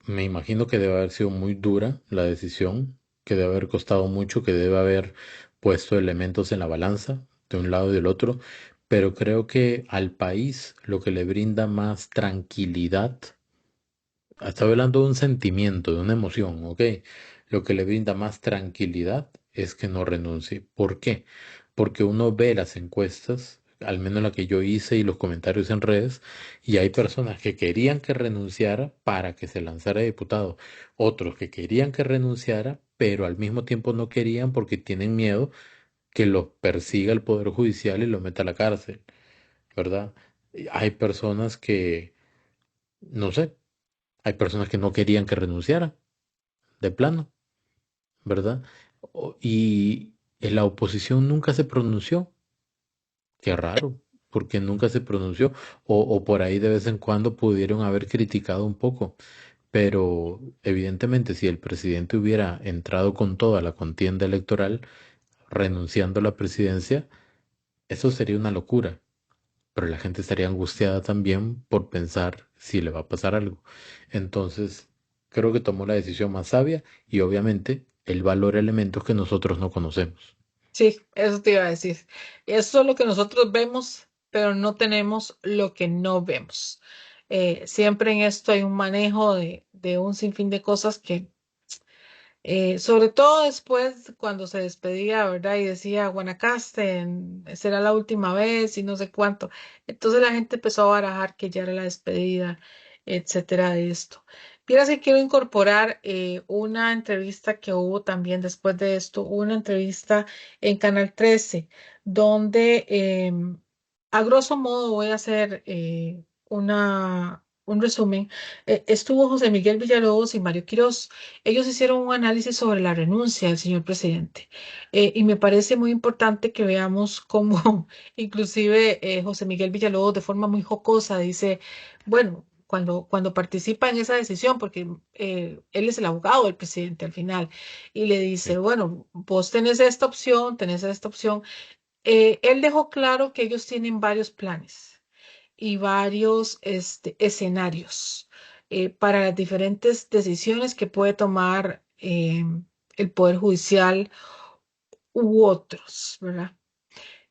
Me imagino que debe haber sido muy dura la decisión, que debe haber costado mucho, que debe haber puesto elementos en la balanza de un lado y del otro, pero creo que al país lo que le brinda más tranquilidad, estoy hablando de un sentimiento, de una emoción, ¿ok? Lo que le brinda más tranquilidad es que no renuncie. ¿Por qué? Porque uno ve las encuestas, al menos la que yo hice y los comentarios en redes, y hay personas que querían que renunciara para que se lanzara de diputado, otros que querían que renunciara, pero al mismo tiempo no querían porque tienen miedo que los persiga el Poder Judicial y los meta a la cárcel, ¿verdad? Y hay personas que, no sé, hay personas que no querían que renunciara, de plano, ¿verdad? Y en la oposición nunca se pronunció. Qué raro, porque nunca se pronunció. O por ahí de vez en cuando pudieron haber criticado un poco. Pero evidentemente si el presidente hubiera entrado con toda la contienda electoral, renunciando a la presidencia, eso sería una locura. Pero la gente estaría angustiada también por pensar si le va a pasar algo. Entonces, creo que tomó la decisión más sabia y obviamente él valora elementos que nosotros no conocemos. Sí, eso te iba a decir. Eso es lo que nosotros vemos, pero no tenemos lo que no vemos. Siempre en esto hay un manejo de un sinfín de cosas que sobre todo después cuando se despedía, ¿verdad? Y decía Guanacaste, será la última vez y no sé cuánto. Entonces la gente empezó a barajar que ya era la despedida, etcétera, de esto. Fíjate que quiero incorporar una entrevista que hubo también después de esto, una entrevista en Canal 13, donde a grosso modo voy a hacer un resumen. Estuvo José Miguel Villalobos y Mario Quirós. Ellos hicieron un análisis sobre la renuncia del señor presidente y me parece muy importante que veamos cómo inclusive José Miguel Villalobos de forma muy jocosa dice, bueno, cuando participa en esa decisión, porque él es el abogado del presidente al final, y le dice, Sí. bueno, vos tenés esta opción. Él dejó claro que ellos tienen varios planes y varios escenarios para las diferentes decisiones que puede tomar el Poder Judicial u otros, ¿verdad?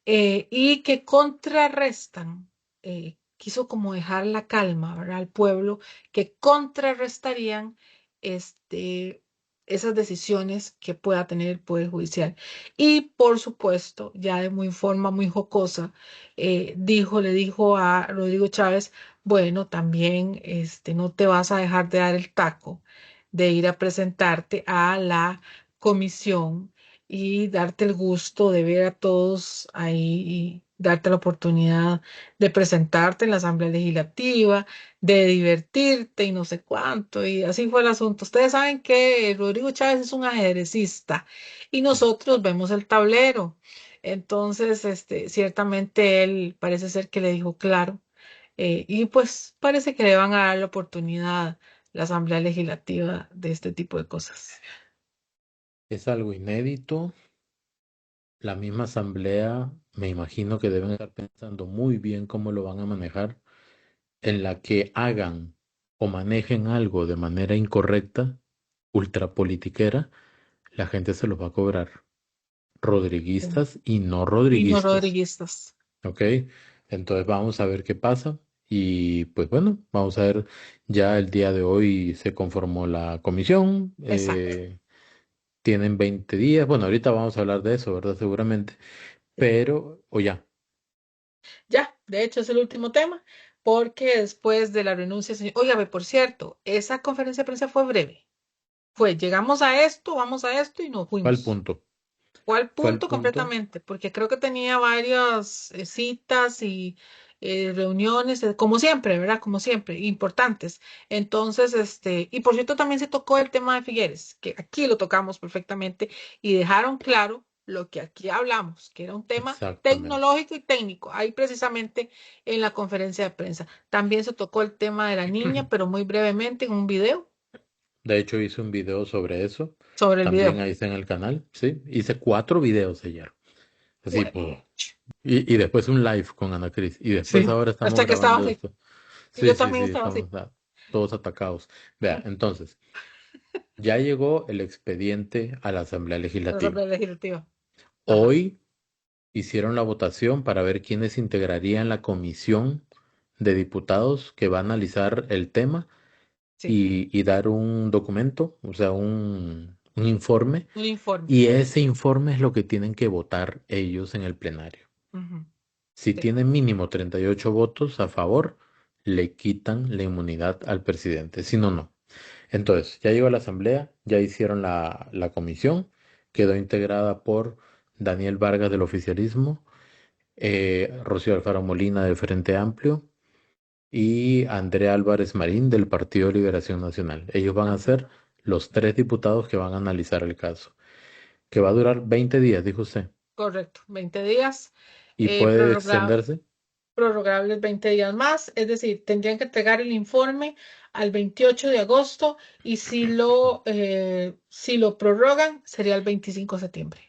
Y que contrarrestan, quiso como dejar la calma, ¿verdad? Al pueblo, que contrarrestarían este, esas decisiones que pueda tener el Poder Judicial. Y por supuesto, ya de muy forma muy jocosa, le dijo a Rodrigo Chávez, bueno, también no te vas a dejar de dar el taco de ir a presentarte a la comisión y darte el gusto de ver a todos ahí y darte la oportunidad de presentarte en la Asamblea Legislativa, de divertirte y no sé cuánto, y así fue el asunto. Ustedes saben que Rodrigo Chávez es un ajedrecista y nosotros vemos el tablero. Entonces, ciertamente él parece ser que le dijo claro, y pues parece que le van a dar la oportunidad la Asamblea Legislativa de este tipo de cosas. Es algo inédito. La misma asamblea, me imagino que deben estar pensando muy bien cómo lo van a manejar, en la que hagan o manejen algo de manera incorrecta, ultrapolitiquera, la gente se los va a cobrar. Sí. Rodriguistas y no Y no rodriguistas. rodriguistas. ¿Ok? Entonces vamos a ver qué pasa. Y pues bueno, vamos a ver, ya el día de hoy se conformó la comisión. Exacto. Tienen 20 días. Bueno, ahorita vamos a hablar de eso, ¿verdad? Seguramente. Sí. Pero, o ya, Ya, de hecho es el último tema, porque después de la renuncia, señor, óigame, por cierto, esa conferencia de prensa fue breve. Llegamos a esto, vamos a esto y nos fue el fuimos. punto. Fue al Fue el punto punto. completamente, porque creo que tenía varias citas y reuniones, como siempre, ¿verdad? Como siempre, importantes. Entonces, y por cierto, también se tocó el tema de Figueres, que aquí lo tocamos perfectamente y dejaron claro lo que aquí hablamos, que era un tema Exactamente. tecnológico y técnico, ahí precisamente en la conferencia de prensa. También se tocó el tema de la niña, pero muy brevemente en un video De hecho, hice un video sobre eso. sobre el También video. ahí está en el canal, ¿sí? Hice 4 videos ayer. Así, Bueno, pues. Y después un live con Ana Cris. Y después sí, ahora estamos hasta que estaba grabando así. esto. Y Sí, yo sí, también sí, estaba así. estamos todos atacados. Vea, entonces, ya llegó el expediente a la Asamblea La Legislativa. Asamblea Legislativa. Ajá, Hoy hicieron la votación para ver quiénes integrarían la comisión de diputados que va a analizar el tema sí, y dar un documento, o sea, un informe. un informe. Y ese informe es lo que tienen que votar ellos en el plenario. Ujú, Si sí, tienen mínimo 38 votos a favor, le quitan la inmunidad al presidente. Si no, no. Entonces, ya llegó a la asamblea, ya hicieron la comisión, quedó integrada por Daniel Vargas del oficialismo, Rocío Alfaro Molina del Frente Amplio y Andrea Álvarez Marín del Partido de Liberación Nacional. Ellos van a ajá, ser los 3 diputados que van a analizar el caso, que va a durar 20 días, dijo usted, correcto. 20 días, y puede prorroga- extenderse. prorrogables 20 días más, es decir, tendrían que entregar el informe al 28 de agosto y si lo prorrogan sería el 25 de septiembre.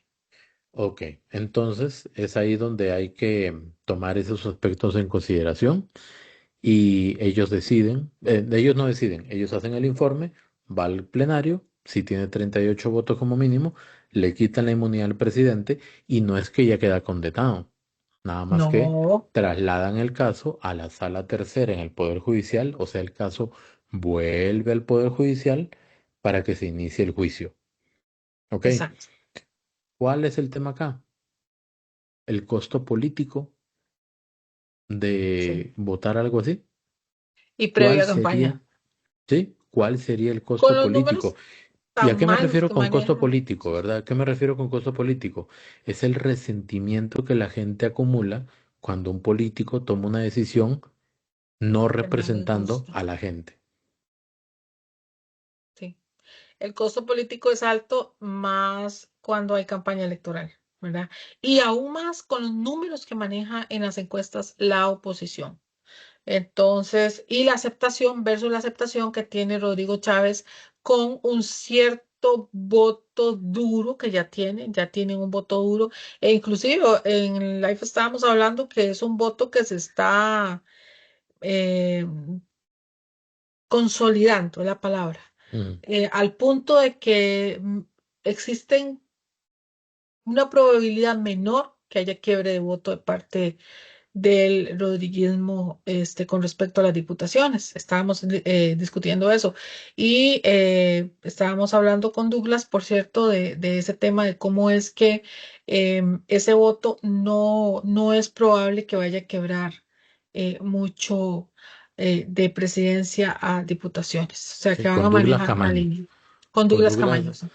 Ok, entonces es ahí donde hay que tomar esos aspectos en consideración y ellos deciden, ellos no deciden, ellos hacen el informe, va al plenario, si tiene 38 votos como mínimo, le quitan la inmunidad al presidente y no es que ya queda condenado, nada más que No, trasladan el caso a la sala tercera en el Poder Judicial, o sea, el caso vuelve al Poder Judicial para que se inicie el juicio. ¿Ok? exacto, ¿Cuál es el tema acá? El costo político sí. de votar algo así. Y ¿Cuál previa sería, campaña. sí? ¿Cuál sería el Con costo los político? números ¿Y a tan qué me malos refiero que con costo manejan. político, verdad? ¿A qué me refiero con costo político? Es el resentimiento que la gente acumula cuando un político toma una decisión no Que no les representando gusta. a la gente. Sí. El costo político es alto más cuando hay campaña electoral, ¿verdad? Y aún más con los números que maneja en las encuestas la oposición. Entonces, y la aceptación versus la aceptación que tiene Rodrigo Chávez con un cierto voto duro que ya tienen un voto duro. E inclusive en live estábamos hablando que es un voto que se está eh, consolidando, es la palabra, Mm. al punto de que existen una probabilidad menor que haya quiebre de voto de parte del rodriguismo con respecto a las diputaciones. Estábamos discutiendo eso y estábamos hablando con Douglas, por cierto, de ese tema de cómo es que ese voto no es probable que vaya a quebrar mucho de presidencia a diputaciones, o sea, que Sí, van a con Douglas manejar una Camaño. línea con Con Douglas Douglas, Camaño. Sí.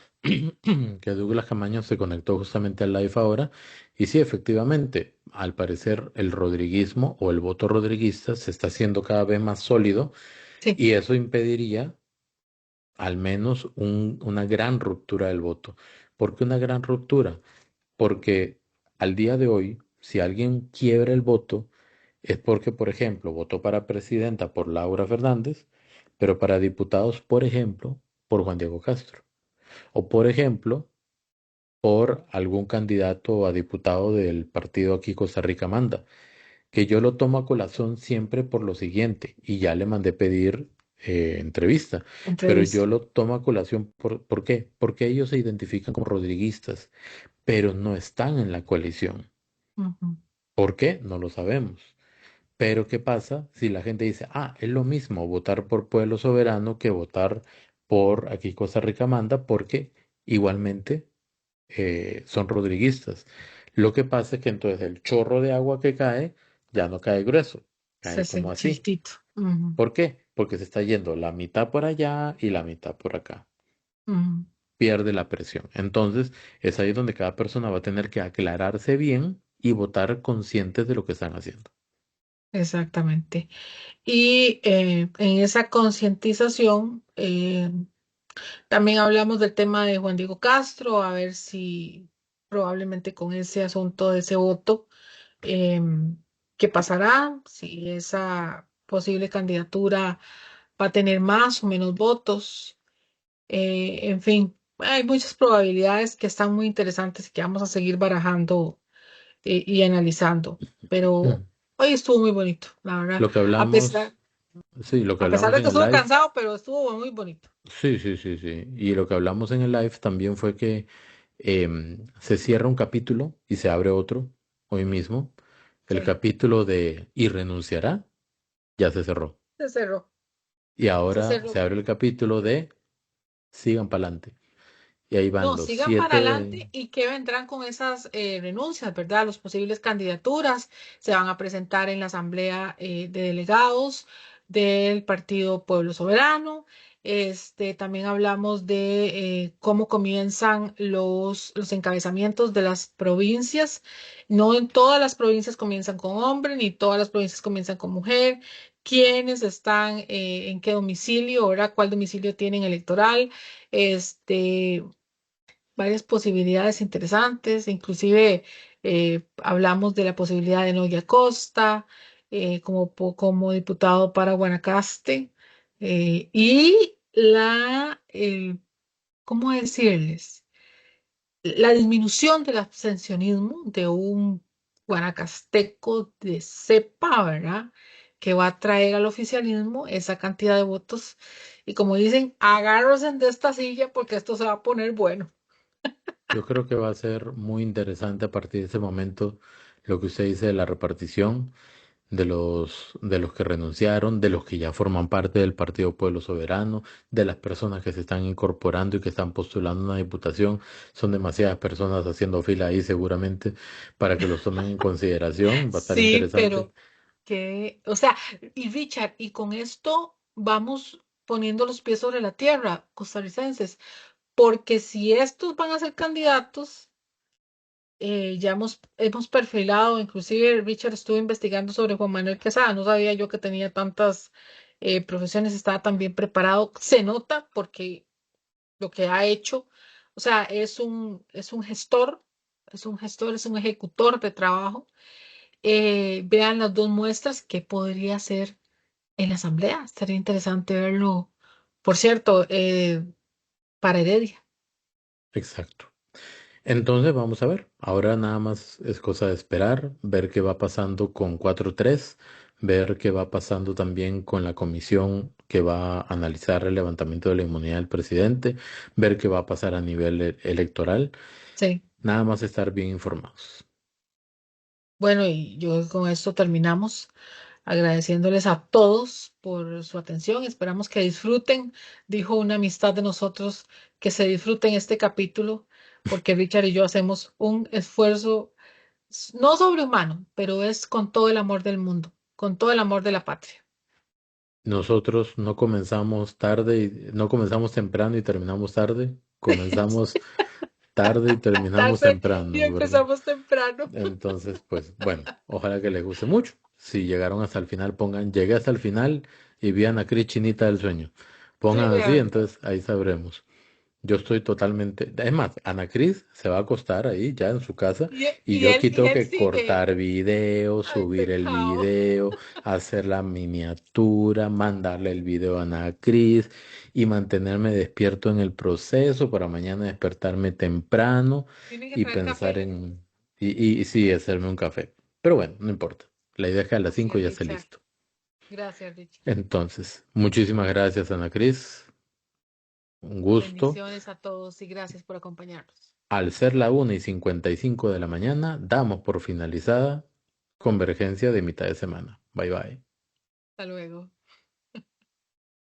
que Douglas Camaño se conectó justamente al live ahora. Y sí, efectivamente, al parecer el rodriguismo o el voto rodriguista se está haciendo cada vez más sólido Sí, y eso impediría al menos una gran ruptura del voto. ¿Por qué una gran ruptura? Porque al día de hoy, si alguien quiebra el voto, es porque, por ejemplo, votó para presidenta por Laura Fernández, pero para diputados, por ejemplo, por Juan Diego Castro. O, por ejemplo, por algún candidato a diputado del partido aquí Costa Rica Manda, que yo lo tomo a colación siempre por lo siguiente, y ya le mandé pedir entrevista, pero entrevista. yo lo tomo a colación ¿por qué? Porque ellos se identifican como rodriguistas, pero no están en la coalición. Ujú. ¿Por qué? No lo sabemos. Pero ¿qué pasa si la gente dice, es lo mismo votar por Pueblo Soberano que votar por aquí Costa Rica Manda, porque igualmente son rodriguistas? Lo que pasa es que entonces el chorro de agua que cae ya no cae grueso, Se cae como siente así. chiquitito. Ujú, ¿Por qué? Porque se está yendo la mitad por allá y la mitad por acá. ujú. Pierde la presión. Entonces es ahí donde cada persona va a tener que aclararse bien y votar conscientes de lo que están haciendo. Exactamente. Y en esa concientización también hablamos del tema de Juan Diego Castro, a ver si probablemente con ese asunto de ese voto, qué pasará, si esa posible candidatura va a tener más o menos votos. En fin, hay muchas probabilidades que están muy interesantes y que vamos a seguir barajando y analizando. Pero hoy estuvo muy bonito, la verdad. Lo que A pesar, hablamos, sí, lo que a pesar hablamos de en que el estuvo live, cansado, pero estuvo muy bonito. sí, sí, sí, sí. Y lo que hablamos en el live también fue que se cierra un capítulo y se abre otro hoy mismo. El Sí, capítulo de ¿Y renunciará? Ya se cerró. se cerró, Y se ahora se cerró. abre el capítulo de Sigan para adelante. Y ahí van No, los sigan para siete. adelante y que vendrán con esas renuncias, ¿verdad? Las posibles candidaturas se van a presentar en la Asamblea de Delegados del Partido Pueblo Soberano. También hablamos de cómo comienzan los encabezamientos de las provincias. No en todas las provincias comienzan con hombre, ni todas las provincias comienzan con mujer. ¿Quiénes están en qué domicilio, ¿verdad? ¿Cuál domicilio tienen electoral? Este, varias posibilidades interesantes, inclusive hablamos de la posibilidad de Noya Costa como diputado para Guanacaste y ¿cómo decirles? La disminución del abstencionismo de un guanacasteco de cepa, ¿verdad? Que va a traer al oficialismo esa cantidad de votos. Y como dicen, agárrense de esta silla porque esto se va a poner bueno. Yo creo que va a ser muy interesante a partir de ese momento lo que usted dice de la repartición de los que renunciaron, de los que ya forman parte del Partido Pueblo Soberano, de las personas que se están incorporando y que están postulando una diputación. Son demasiadas personas haciendo fila ahí seguramente para que los tomen en consideración. Va a estar Sí, interesante. pero o sea, y Richard, y con esto vamos poniendo los pies sobre la tierra, costarricenses, porque si estos van a ser candidatos, ya hemos perfilado, inclusive Richard estuvo investigando sobre Juan Manuel Quesada, no sabía yo que tenía tantas profesiones, estaba tan bien preparado, se nota porque lo que ha hecho, o sea, es un gestor, es un ejecutor de trabajo. Vean las dos muestras que podría ser en la asamblea. Estaría interesante verlo. Por cierto, para Heredia. Exacto. Entonces vamos a ver. Ahora nada más es cosa de esperar, ver qué va pasando con 4-3, ver qué va pasando también con la comisión que va a analizar el levantamiento de la inmunidad del presidente, ver qué va a pasar a nivel electoral. Sí. Nada más estar bien informados. Bueno, y yo con esto terminamos agradeciéndoles a todos por su atención. Esperamos que disfruten, dijo una amistad de nosotros, que se disfruten este capítulo, porque Richard y yo hacemos un esfuerzo no sobrehumano, pero es con todo el amor del mundo, con todo el amor de la patria. Nosotros no comenzamos tarde, no comenzamos temprano y terminamos tarde, Comenzamos tarde y terminamos Tarde y temprano, ¿verdad? empezamos temprano. Entonces, pues bueno, ojalá que les guste mucho. Si llegaron hasta el final, pongan, llegué hasta el final y vi a Ana Cris Chinita del Sueño. Pongan así, Vean. entonces ahí sabremos. Yo estoy totalmente... Es más, Ana Cris se va a acostar ahí ya en su casa y yo aquí Y tengo él que sigue. cortar video, Ay, subir el pecado. video, hacer la miniatura, mandarle el video a Ana Cris y mantenerme despierto en el proceso para mañana despertarme temprano Tiene que y traer pensar café. en... Y sí, hacerme un café. Pero bueno, no importa. La idea es que a las 5 Gracias, ya esté Richard. listo. Gracias, Richard. Entonces, muchísimas gracias, Ana Cris. Un gusto. Bendiciones a todos y gracias por acompañarnos. Al ser la 1:55 de la mañana, damos por finalizada Convergencia de mitad de semana. Bye bye. Hasta luego.